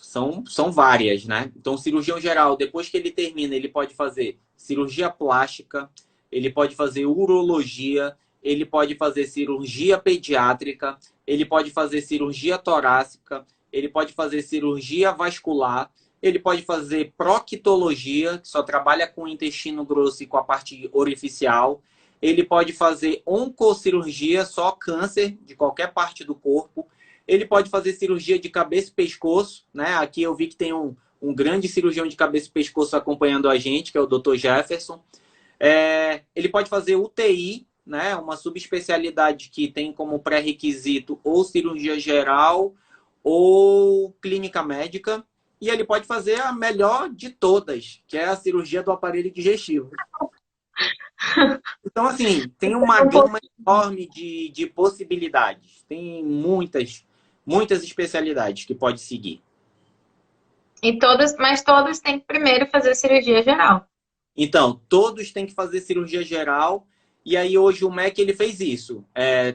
são várias, né? Então, o cirurgião geral, depois que ele termina, ele pode fazer cirurgia plástica, ele pode fazer urologia, ele pode fazer cirurgia pediátrica, ele pode fazer cirurgia torácica, ele pode fazer cirurgia vascular, ele pode fazer proctologia, que só trabalha com o intestino grosso e com a parte orificial, ele pode fazer oncocirurgia, só câncer de qualquer parte do corpo, ele pode fazer cirurgia de cabeça e pescoço, né? Aqui eu vi que tem um grande cirurgião de cabeça e pescoço acompanhando a gente, que é o Dr. Jefferson. Ele pode fazer UTI, né? Uma subespecialidade que tem como pré-requisito ou cirurgia geral ou clínica médica. E ele pode fazer a melhor de todas, que é a cirurgia do aparelho digestivo. Então, assim, tem uma gama enorme de possibilidades. Tem muitas especialidades que pode seguir. Mas todas têm que primeiro fazer cirurgia geral. Então, todos têm que fazer cirurgia geral. E aí, hoje, o MEC ele fez isso.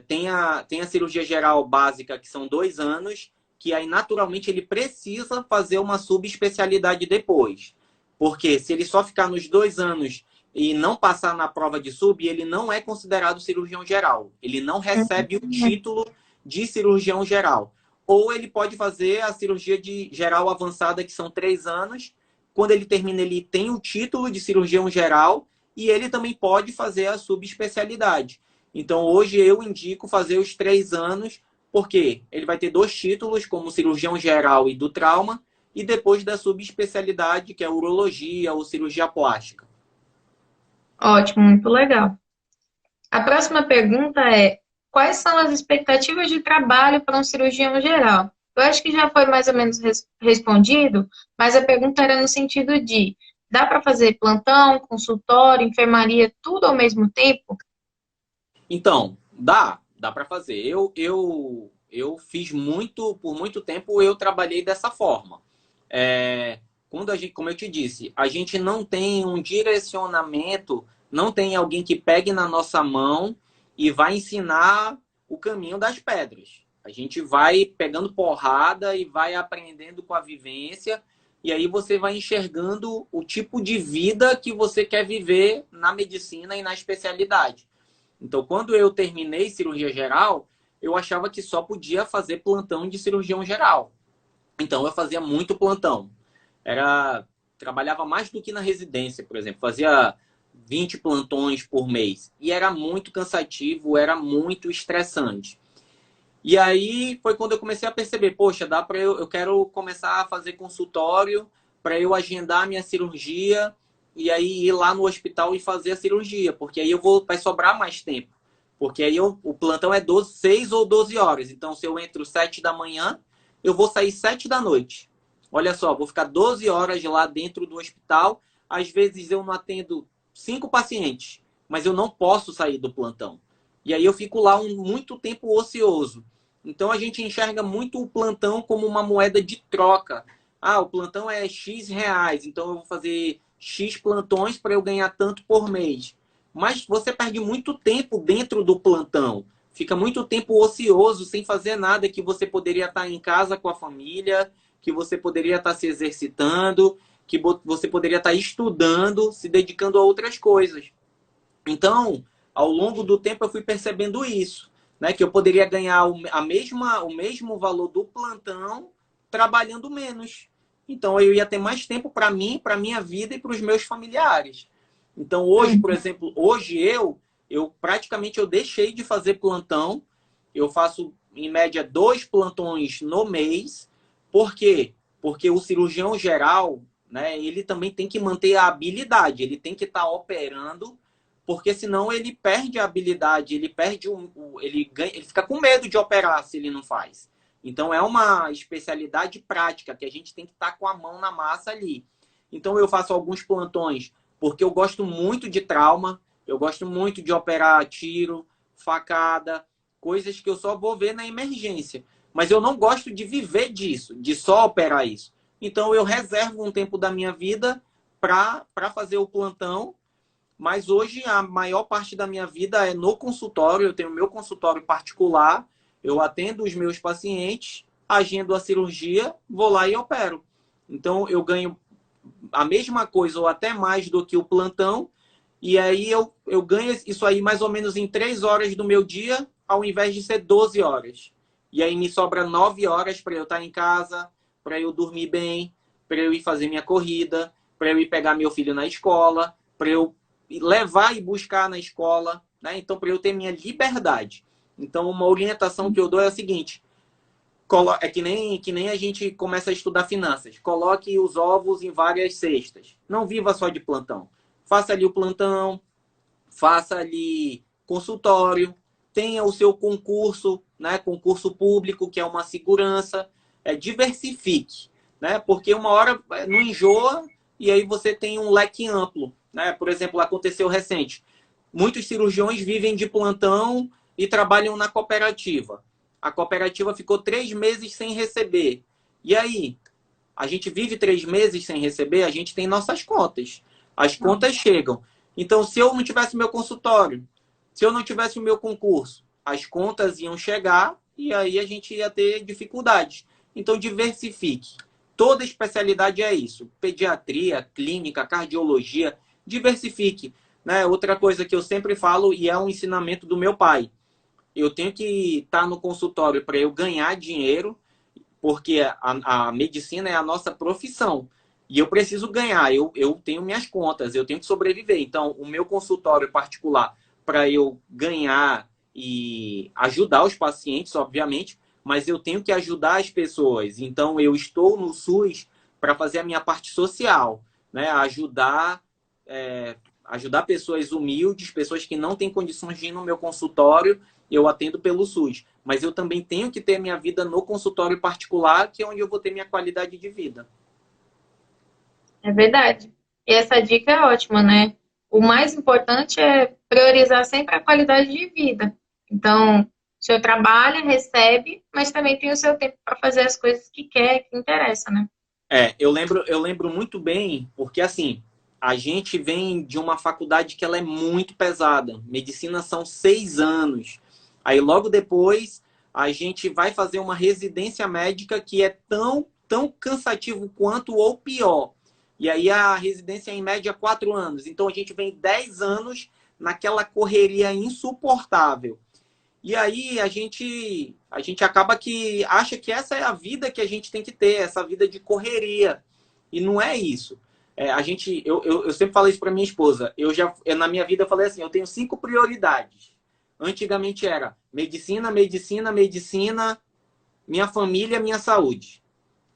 Tem a cirurgia geral básica, que são 2 anos, que aí, naturalmente, ele precisa fazer uma subespecialidade depois. Porque se ele só ficar nos 2 anos e não passar na prova de sub, ele não é considerado cirurgião geral. Ele não recebe o título de cirurgião geral. Ou ele pode fazer a cirurgia de geral avançada, que são 3 anos. Quando ele termina, ele tem o título de cirurgião geral e ele também pode fazer a subespecialidade. Então, hoje eu indico fazer os 3 anos, porque ele vai ter 2 títulos, como cirurgião geral e do trauma, e depois da subespecialidade, que é urologia ou cirurgia plástica. Ótimo, muito legal. A próxima pergunta é: quais são as expectativas de trabalho para um cirurgião geral? Eu acho que já foi mais ou menos respondido, mas a pergunta era no sentido de: dá para fazer plantão, consultório, enfermaria, tudo ao mesmo tempo? Então, dá para fazer. Eu fiz por muito tempo eu trabalhei dessa forma. Quando a gente, como eu te disse, a gente não tem um direcionamento, não tem alguém que pegue na nossa mão e vai ensinar o caminho das pedras. A gente vai pegando porrada e vai aprendendo com a vivência, e aí você vai enxergando o tipo de vida que você quer viver na medicina e na especialidade. Então, quando eu terminei cirurgia geral, eu achava que só podia fazer plantão de cirurgião geral. Então, eu fazia muito plantão. Trabalhava mais do que na residência, por exemplo. Fazia 20 plantões por mês. E era muito cansativo, era muito estressante. E aí foi quando eu comecei a perceber, poxa, eu quero começar a fazer consultório para eu agendar minha cirurgia e aí ir lá no hospital e fazer a cirurgia, porque aí vai sobrar mais tempo. Porque aí o plantão é 6 ou 12 horas. Então, se eu entro 7 da manhã, eu vou sair 7 da noite. Olha só, vou ficar 12 horas lá dentro do hospital. Às vezes eu não atendo 5 pacientes, mas eu não posso sair do plantão. E aí eu fico lá muito tempo ocioso. Então a gente enxerga muito o plantão como uma moeda de troca. Ah, o plantão é X reais, então eu vou fazer X plantões para eu ganhar tanto por mês. Mas você perde muito tempo dentro do plantão. Fica muito tempo ocioso, sem fazer nada, que você poderia estar em casa com a família, que você poderia estar se exercitando, que você poderia estar estudando, se dedicando a outras coisas. Então, ao longo do tempo, eu fui percebendo isso, né? Que eu poderia ganhar o mesmo valor do plantão trabalhando menos. Então, eu ia ter mais tempo para mim, para minha vida e para os meus familiares. Então, hoje, por Uhum. exemplo, eu praticamente eu deixei de fazer plantão. Eu faço, em média, 2 plantões no mês. Por quê? Porque o cirurgião geral, né, ele também tem que manter a habilidade, ele tem que estar operando, porque senão ele perde a habilidade, ele perde ele fica com medo de operar se ele não faz. Então é uma especialidade prática que a gente tem que estar com a mão na massa ali. Então eu faço alguns plantões porque eu gosto muito de trauma, eu gosto muito de operar tiro, facada, coisas que eu só vou ver na emergência. Mas eu não gosto de viver disso, de só operar isso. Então eu reservo um tempo da minha vida para fazer o plantão, mas hoje a maior parte da minha vida é no consultório. Eu tenho meu consultório particular, eu atendo os meus pacientes, agendo a cirurgia, vou lá e opero. Então eu ganho a mesma coisa ou até mais do que o plantão, e aí eu ganho isso aí mais ou menos em 3 horas do meu dia, ao invés de ser 12 horas. E aí me sobra 9 horas para eu estar em casa, para eu dormir bem, para eu ir fazer minha corrida, para eu ir pegar meu filho na escola, para eu levar e buscar na escola, né? Então, para eu ter minha liberdade. Então, uma orientação que eu dou é a seguinte: é que nem a gente começa a estudar finanças. Coloque os ovos em várias cestas. Não viva só de plantão. Faça ali o plantão, faça ali consultório, tenha o seu concurso, né? Concurso público, que é uma segurança. Diversifique, né? Porque uma hora não enjoa e aí você tem um leque amplo, né? Por exemplo, aconteceu recente. Muitos cirurgiões vivem de plantão e trabalham na cooperativa. A cooperativa ficou 3 meses sem receber. E aí? A gente vive 3 meses sem receber, a gente tem nossas contas. As contas chegam. Então, se eu não tivesse meu consultório, se eu não tivesse o meu concurso, as contas iam chegar e aí a gente ia ter dificuldades. Então, diversifique. Toda especialidade é isso. Pediatria, clínica, cardiologia, diversifique. Né? Outra coisa que eu sempre falo, e é um ensinamento do meu pai, eu tenho que estar no consultório para eu ganhar dinheiro, porque a medicina é a nossa profissão. E eu preciso ganhar, eu tenho minhas contas, eu tenho que sobreviver. Então, o meu consultório particular, para eu ganhar e ajudar os pacientes, obviamente, mas eu tenho que ajudar as pessoas. Então, eu estou no SUS para fazer a minha parte social, né? Ajudar pessoas humildes, pessoas que não têm condições de ir no meu consultório, eu atendo pelo SUS. Mas eu também tenho que ter minha vida no consultório particular, que é onde eu vou ter minha qualidade de vida. É verdade. E essa dica é ótima, né? O mais importante é priorizar sempre a qualidade de vida. Então, o senhor trabalha, recebe, mas também tem o seu tempo para fazer as coisas que quer, que interessa, né? Eu lembro muito bem, porque assim, a gente vem de uma faculdade que ela é muito pesada. Medicina são 6 anos. Aí logo depois a gente vai fazer uma residência médica que é tão cansativo quanto ou pior. E aí a residência é em média 4 anos. Então a gente vem 10 anos naquela correria insuportável. E aí a gente acaba que acha que essa é a vida que a gente tem que ter, essa vida de correria. E não é isso. Eu sempre falo isso para minha esposa. Na minha vida, eu falei assim: eu tenho 5 prioridades. Antigamente era medicina, medicina, medicina, minha família, minha saúde.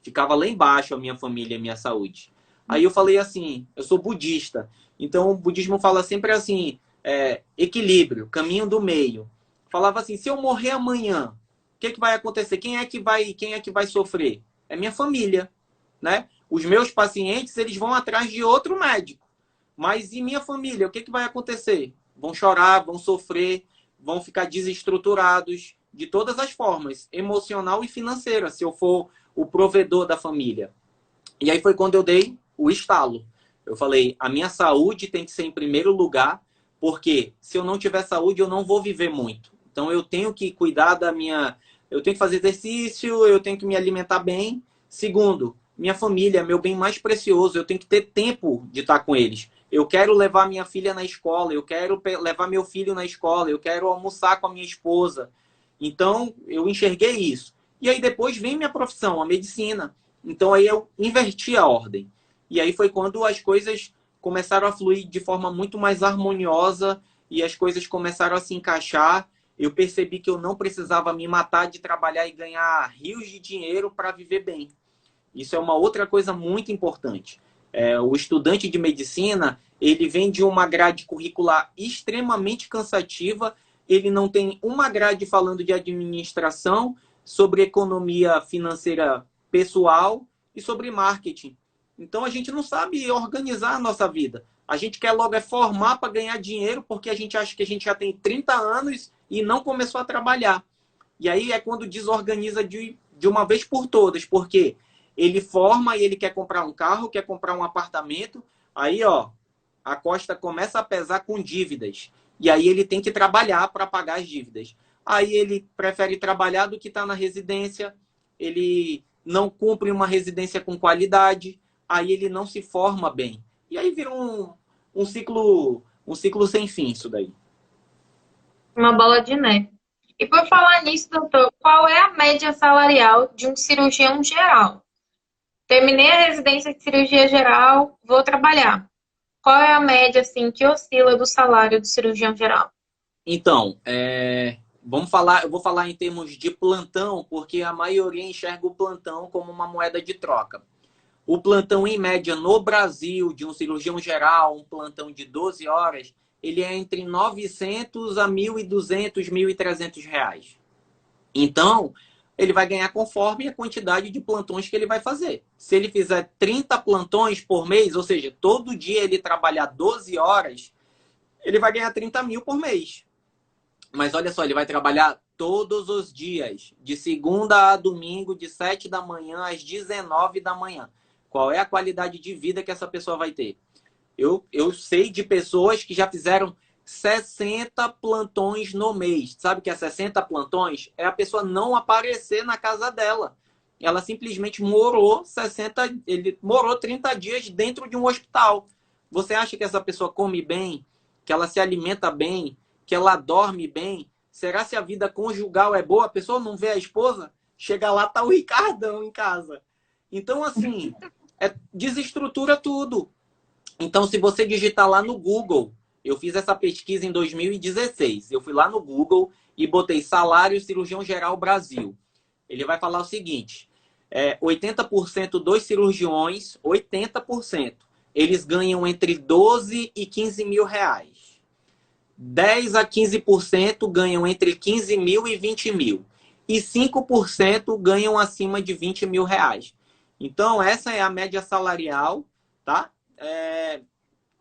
Ficava lá embaixo a minha família e minha saúde. Aí eu falei assim: eu sou budista. Então o budismo fala sempre assim: equilíbrio, caminho do meio. Falava assim: se eu morrer amanhã, o que vai acontecer? Quem é que vai sofrer? É minha família, né? Os meus pacientes, eles vão atrás de outro médico. Mas e minha família? O que vai acontecer? Vão chorar, vão sofrer, vão ficar desestruturados de todas as formas, emocional e financeira, se eu for o provedor da família. E aí foi quando eu dei o estalo. Eu falei, a minha saúde tem que ser em primeiro lugar, porque se eu não tiver saúde, eu não vou viver muito. Então eu tenho que cuidar da minha. Eu tenho que fazer exercício, eu tenho que me alimentar bem. Segundo, minha família, meu bem mais precioso, eu tenho que ter tempo de estar com eles. Eu quero levar minha filha na escola, eu quero levar meu filho na escola, eu quero almoçar com a minha esposa. Então, eu enxerguei isso. E aí depois vem minha profissão, a medicina. Então aí eu inverti a ordem. E aí foi quando as coisas começaram a fluir de forma muito mais harmoniosa e as coisas começaram a se encaixar. Eu percebi que eu não precisava me matar de trabalhar e ganhar rios de dinheiro para viver bem. Isso é uma outra coisa muito importante. O estudante de medicina, ele vem de uma grade curricular extremamente cansativa, ele não tem uma grade falando de administração, sobre economia financeira pessoal e sobre marketing. Então a gente não sabe organizar a nossa vida. A gente quer logo formar para ganhar dinheiro porque a gente acha que a gente já tem 30 anos e não começou a trabalhar. E aí é quando desorganiza de uma vez por todas, porque ele forma e ele quer comprar um carro, quer comprar um apartamento, aí ó, a Costa começa a pesar com dívidas. E aí ele tem que trabalhar para pagar as dívidas. Aí ele prefere trabalhar do que estar na residência, ele não cumpre uma residência com qualidade, aí ele não se forma bem. E aí vira um ciclo sem fim isso daí. Uma bola de neve. E por falar nisso, doutor, qual é a média salarial de um cirurgião geral? Terminei a residência de cirurgia geral, vou trabalhar. Qual é a média, assim, que oscila do salário do cirurgião geral? Então, vamos falar, eu vou falar em termos de plantão, porque a maioria enxerga o plantão como uma moeda de troca. O plantão, em média, no Brasil, de um cirurgião geral, um plantão de 12 horas, ele é entre 900 a 1.200, 1.300 reais. Então, ele vai ganhar conforme a quantidade de plantões que ele vai fazer. Se ele fizer 30 plantões por mês, ou seja, todo dia ele trabalhar 12 horas, ele vai ganhar 30 mil por mês. Mas olha só, ele vai trabalhar todos os dias, de segunda a domingo, de 7 da manhã às 19 da manhã. Qual é a qualidade de vida que essa pessoa vai ter? Eu sei de pessoas que já fizeram 60 plantões no mês. Sabe o que é 60 plantões? É a pessoa não aparecer na casa dela. Ela simplesmente morou 60, ele morou 30 dias dentro de um hospital. Você acha que essa pessoa come bem, que ela se alimenta bem, que ela dorme bem? Será se a vida conjugal é boa? A pessoa não vê a esposa? Chega lá, tá o Ricardão em casa. Então, assim, desestrutura tudo. Então, se você digitar lá no Google, eu fiz essa pesquisa em 2016. Eu fui lá no Google e botei salário cirurgião geral Brasil. Ele vai falar o seguinte: 80% dos cirurgiões, 80%, eles ganham entre 12 e 15 mil reais. 10 a 15% ganham entre 15 mil e 20 mil. E 5% ganham acima de 20 mil reais. Então, essa é a média salarial, tá?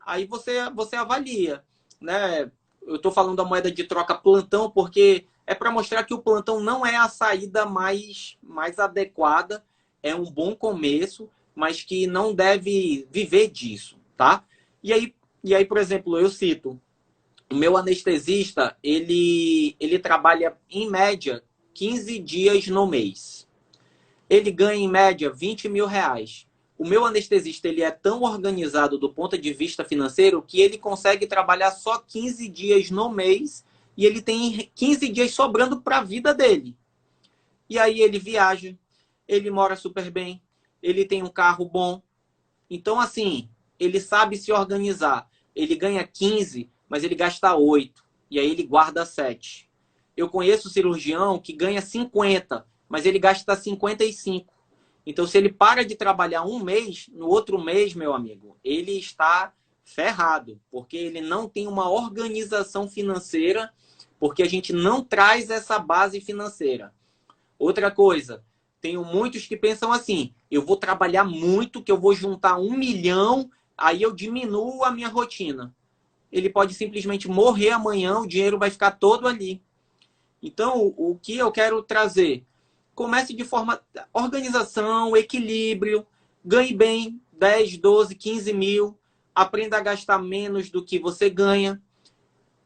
Aí você avalia, né? Eu estou falando da moeda de troca plantão porque é para mostrar que o plantão não é a saída mais adequada, é um bom começo, mas que não deve viver disso, tá? E aí, por exemplo, eu cito, o meu anestesista, ele trabalha em média 15 dias no mês. Ele ganha em média 20 mil reais. O meu anestesista ele é tão organizado do ponto de vista financeiro que ele consegue trabalhar só 15 dias no mês e ele tem 15 dias sobrando para a vida dele. E aí ele viaja, ele mora super bem, ele tem um carro bom. Então, assim, ele sabe se organizar. Ele ganha 15, mas ele gasta 8. E aí ele guarda 7. Eu conheço cirurgião que ganha 50, mas ele gasta 55. Então, se ele para de trabalhar um mês, no outro mês, meu amigo, ele está ferrado, porque ele não tem uma organização financeira, porque a gente não traz essa base financeira. Outra coisa, tenho muitos que pensam assim, eu vou trabalhar muito, que eu vou juntar 1 milhão, aí eu diminuo a minha rotina. Ele pode simplesmente morrer amanhã, o dinheiro vai ficar todo ali. Então, o que eu quero trazer? Comece de forma organização, equilíbrio. ganhe bem, 10, 12, 15 mil, aprenda a gastar menos do que você ganha,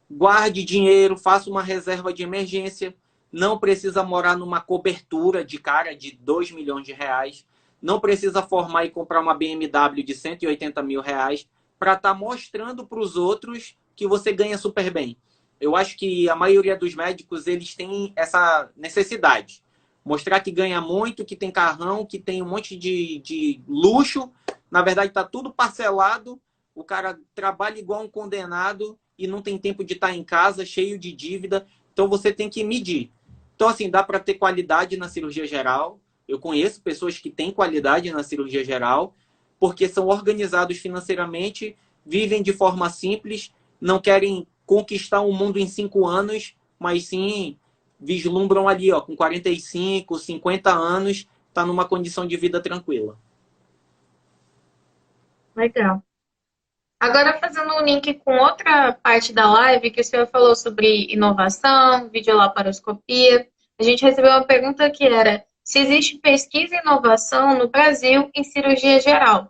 guarde dinheiro, faça uma reserva de emergência, não precisa morar numa cobertura de cara de 2 milhões de reais, não precisa formar e comprar uma BMW de 180 mil reais para estar mostrando para os outros que você ganha super bem. Eu acho que a maioria dos médicos, eles têm essa necessidade. Mostrar que ganha muito, que tem carrão, que tem um monte de luxo. Na verdade, está tudo parcelado. O cara trabalha igual um condenado e não tem tempo de estar em casa, cheio de dívida. Então, você tem que medir. Então, assim, dá para ter qualidade na cirurgia geral. Eu conheço pessoas que têm qualidade na cirurgia geral, porque são organizados financeiramente, vivem de forma simples, não querem conquistar o mundo em 5 anos, mas sim vislumbram ali, ó, com 45, 50 anos, está numa condição de vida tranquila. Legal. Agora, fazendo um link com outra parte da live, que o senhor falou sobre inovação, videolaparoscopia, a gente recebeu uma pergunta que era se existe pesquisa e inovação no Brasil em cirurgia geral.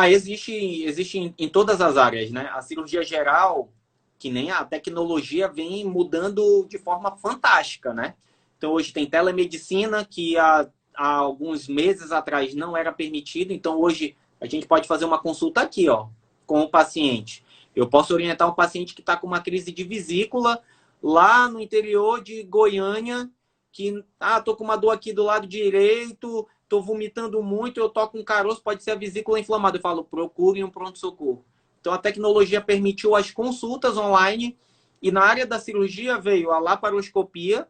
Existe em todas as áreas, né? A cirurgia geral, que nem a tecnologia vem mudando de forma fantástica, né? Então, hoje tem telemedicina, que há alguns meses atrás não era permitido. Então, hoje a gente pode fazer uma consulta aqui, ó, com o paciente. Eu posso orientar um paciente que está com uma crise de vesícula lá no interior de Goiânia, que, tô com uma dor aqui do lado direito, estou vomitando muito, eu toco um caroço, pode ser a vesícula inflamada. Eu falo, procure um pronto-socorro. Então, a tecnologia permitiu as consultas online e na área da cirurgia veio a laparoscopia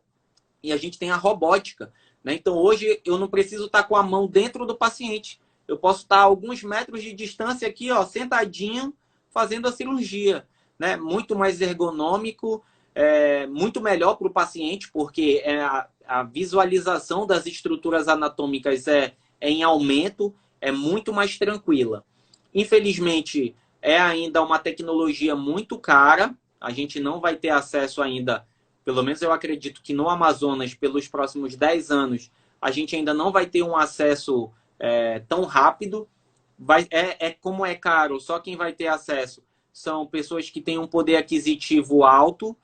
e a gente tem a robótica, né? Então, hoje, eu não preciso estar com a mão dentro do paciente. Eu posso estar a alguns metros de distância aqui, ó, sentadinho, fazendo a cirurgia, né? Muito mais ergonômico, muito melhor para o paciente, porque a visualização das estruturas anatômicas é em aumento, é muito mais tranquila. Infelizmente, é ainda uma tecnologia muito cara, a gente não vai ter acesso ainda, pelo menos eu acredito que no Amazonas, pelos próximos 10 anos, a gente ainda não vai ter um acesso tão rápido. Como é caro, só quem vai ter acesso são pessoas que têm um poder aquisitivo alto,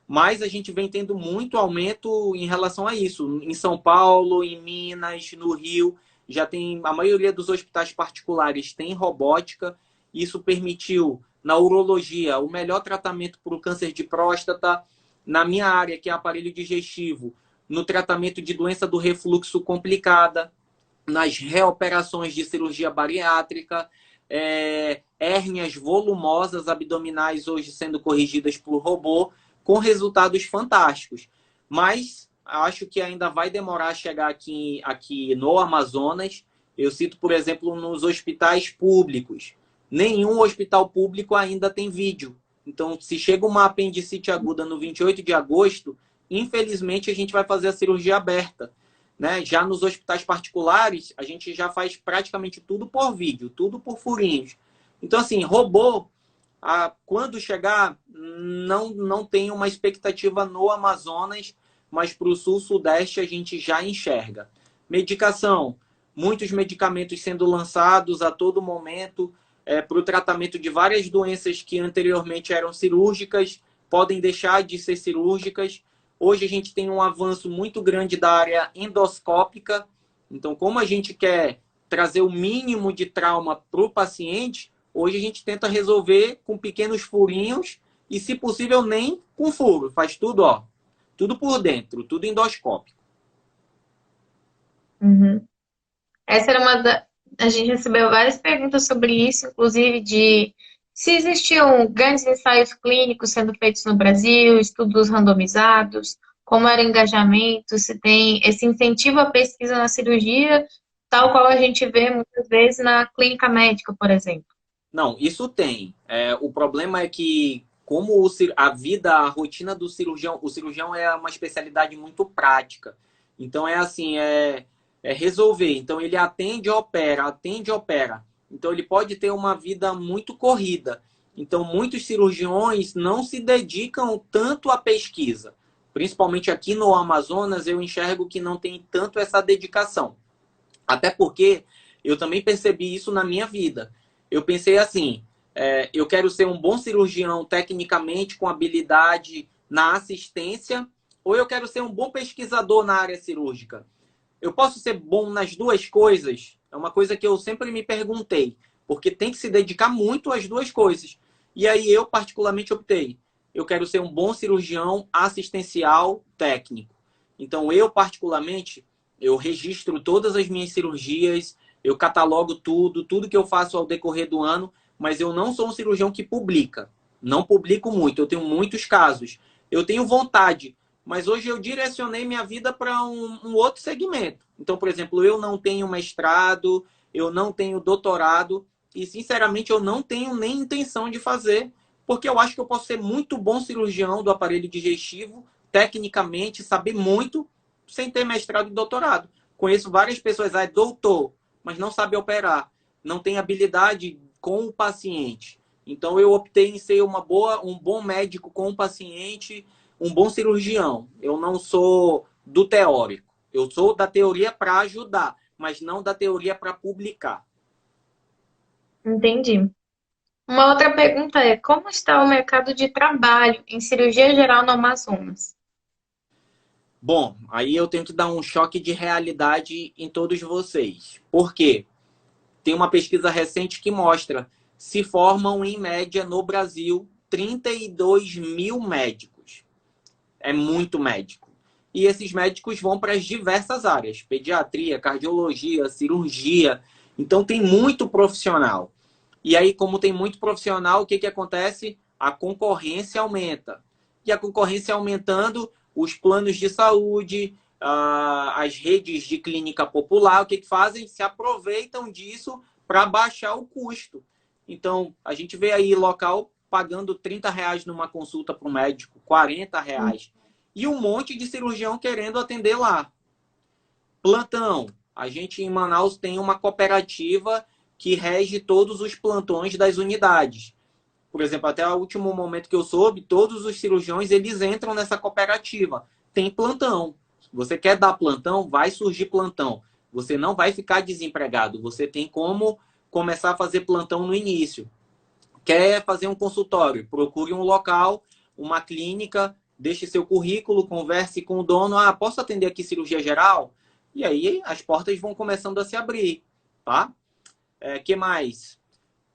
mas a gente vem tendo muito aumento em relação a isso. Em São Paulo, em Minas, no Rio, já tem a maioria dos hospitais particulares tem robótica. Isso permitiu, na urologia, o melhor tratamento para o câncer de próstata. Na minha área, que é aparelho digestivo, no tratamento de doença do refluxo complicada, nas reoperações de cirurgia bariátrica, hérnias volumosas abdominais hoje sendo corrigidas por robô, com resultados fantásticos. Mas acho que ainda vai demorar a chegar aqui no Amazonas. Eu cito, por exemplo, nos hospitais públicos. Nenhum hospital público ainda tem vídeo. Então, se chega uma apendicite aguda no 28 de agosto, infelizmente a gente vai fazer a cirurgia aberta, né? Já nos hospitais particulares, a gente já faz praticamente tudo por vídeo, tudo por furinhos. Então, assim, robô, quando chegar, não tem uma expectativa no Amazonas, mas para o sul-sudeste a gente já enxerga. Medicação, muitos medicamentos sendo lançados a todo momento para o tratamento de várias doenças que anteriormente eram cirúrgicas, podem deixar de ser cirúrgicas. Hoje a gente tem um avanço muito grande da área endoscópica. Então, como a gente quer trazer o mínimo de trauma para o paciente, hoje a gente tenta resolver com pequenos furinhos e, se possível, nem com furo. Faz tudo, ó, tudo por dentro, tudo endoscópico. Uhum. Essa era uma da... A gente recebeu várias perguntas sobre isso, inclusive de se existiam grandes ensaios clínicos sendo feitos no Brasil, estudos randomizados, como era o engajamento, se tem esse incentivo à pesquisa na cirurgia, tal qual a gente vê muitas vezes na clínica médica, por exemplo. Não, isso tem. O problema é que, como a rotina do cirurgião, o cirurgião é uma especialidade muito prática. Então, é assim, resolver. Então, ele atende e opera, atende e opera. Então, ele pode ter uma vida muito corrida. Então, muitos cirurgiões não se dedicam tanto à pesquisa. Principalmente aqui no Amazonas, eu enxergo que não tem tanto essa dedicação. Até porque eu também percebi isso na minha vida. Eu pensei assim, eu quero ser um bom cirurgião tecnicamente, com habilidade na assistência, ou eu quero ser um bom pesquisador na área cirúrgica? Eu posso ser bom nas duas coisas? É uma coisa que eu sempre me perguntei, porque tem que se dedicar muito às duas coisas. E aí eu particularmente optei, eu quero ser um bom cirurgião assistencial técnico. Então eu particularmente, eu registro todas as minhas cirurgias, eu catalogo tudo que eu faço ao decorrer do ano, mas eu não sou um cirurgião que publica. Não publico muito, eu tenho muitos casos. Eu tenho vontade, mas hoje eu direcionei minha vida para um outro segmento. Então, por exemplo, eu não tenho mestrado, eu não tenho doutorado e, sinceramente, eu não tenho nem intenção de fazer, porque eu acho que eu posso ser muito bom cirurgião do aparelho digestivo, tecnicamente, saber muito, sem ter mestrado e doutorado. Conheço várias pessoas, doutor, mas não sabe operar, não tem habilidade com o paciente. Então, eu optei em ser um bom médico com o paciente, um bom cirurgião. Eu não sou do teórico. Eu sou da teoria para ajudar, mas não da teoria para publicar. Entendi. Uma outra pergunta é: como está o mercado de trabalho em cirurgia geral no Amazonas? Bom, aí eu tenho que dar um choque de realidade em todos vocês. Por quê? Tem uma pesquisa recente que mostra se formam, em média, no Brasil, 32 mil médicos. É muito médico. E esses médicos vão para as diversas áreas: pediatria, cardiologia, cirurgia. Então, tem muito profissional. E aí, como tem muito profissional, o que, que acontece? A concorrência aumenta. E a concorrência aumentando, os planos de saúde, as redes de clínica popular, o que, que fazem? Se aproveitam disso para baixar o custo. Então, a gente vê aí local pagando R$ 30 numa consulta para o médico, R$ 40. E um monte de cirurgião querendo atender lá. Plantão. A gente em Manaus tem uma cooperativa que rege todos os plantões das unidades. Por exemplo, até o último momento que eu soube, todos os cirurgiões eles entram nessa cooperativa. Tem plantão. Se você quer dar plantão, vai surgir plantão. Você não vai ficar desempregado. Você tem como começar a fazer plantão no início. Quer fazer um consultório? Procure um local, uma clínica, deixe seu currículo, converse com o dono. Posso atender aqui cirurgia geral? E aí as portas vão começando a se abrir, tá? Que mais?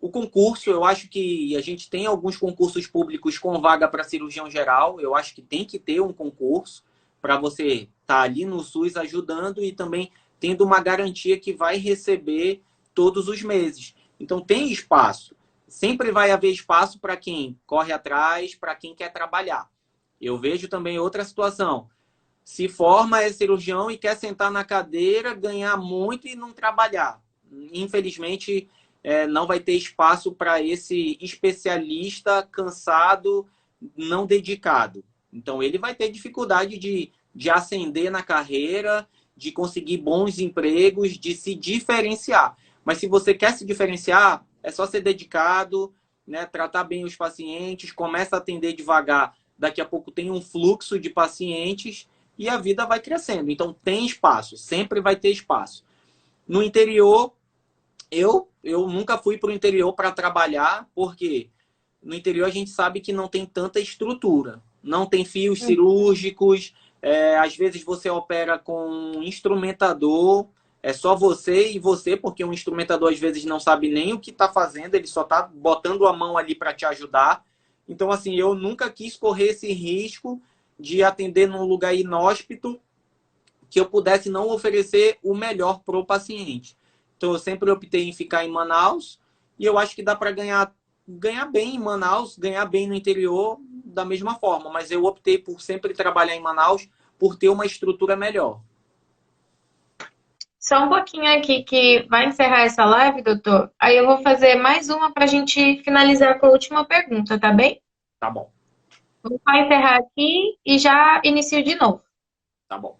O concurso, eu acho que a gente tem alguns concursos públicos com vaga para cirurgião geral. Eu acho que tem que ter um concurso para você estar ali no SUS ajudando e também tendo uma garantia que vai receber todos os meses. Então tem espaço. Sempre vai haver espaço para quem corre atrás, para quem quer trabalhar. Eu vejo também outra situação. Se forma, é cirurgião e quer sentar na cadeira, ganhar muito e não trabalhar. Infelizmente, não vai ter espaço para esse especialista cansado, não dedicado. Então, ele vai ter dificuldade de ascender na carreira, de conseguir bons empregos, de se diferenciar. Mas se você quer se diferenciar, é só ser dedicado, né, tratar bem os pacientes, começa a atender devagar, daqui a pouco tem um fluxo de pacientes e a vida vai crescendo. Então, tem espaço, sempre vai ter espaço. No interior, eu nunca fui para o interior para trabalhar, porque no interior a gente sabe que não tem tanta estrutura. Não tem fios cirúrgicos, às vezes você opera com um instrumentador, é só você e você, porque um instrumentador às vezes não sabe nem o que está fazendo, ele só está botando a mão ali para te ajudar. Então, assim, eu nunca quis correr esse risco de atender num lugar inóspito que eu pudesse não oferecer o melhor para o paciente. Então, eu sempre optei em ficar em Manaus e eu acho que dá para ganhar bem em Manaus, ganhar bem no interior da mesma forma. Mas eu optei por sempre trabalhar em Manaus por ter uma estrutura melhor. Só um pouquinho aqui que vai encerrar essa live, doutor. Aí eu vou fazer mais uma para a gente finalizar com a última pergunta, tá bem? Tá bom, Vou encerrar aqui e já inicio de novo. tá bom.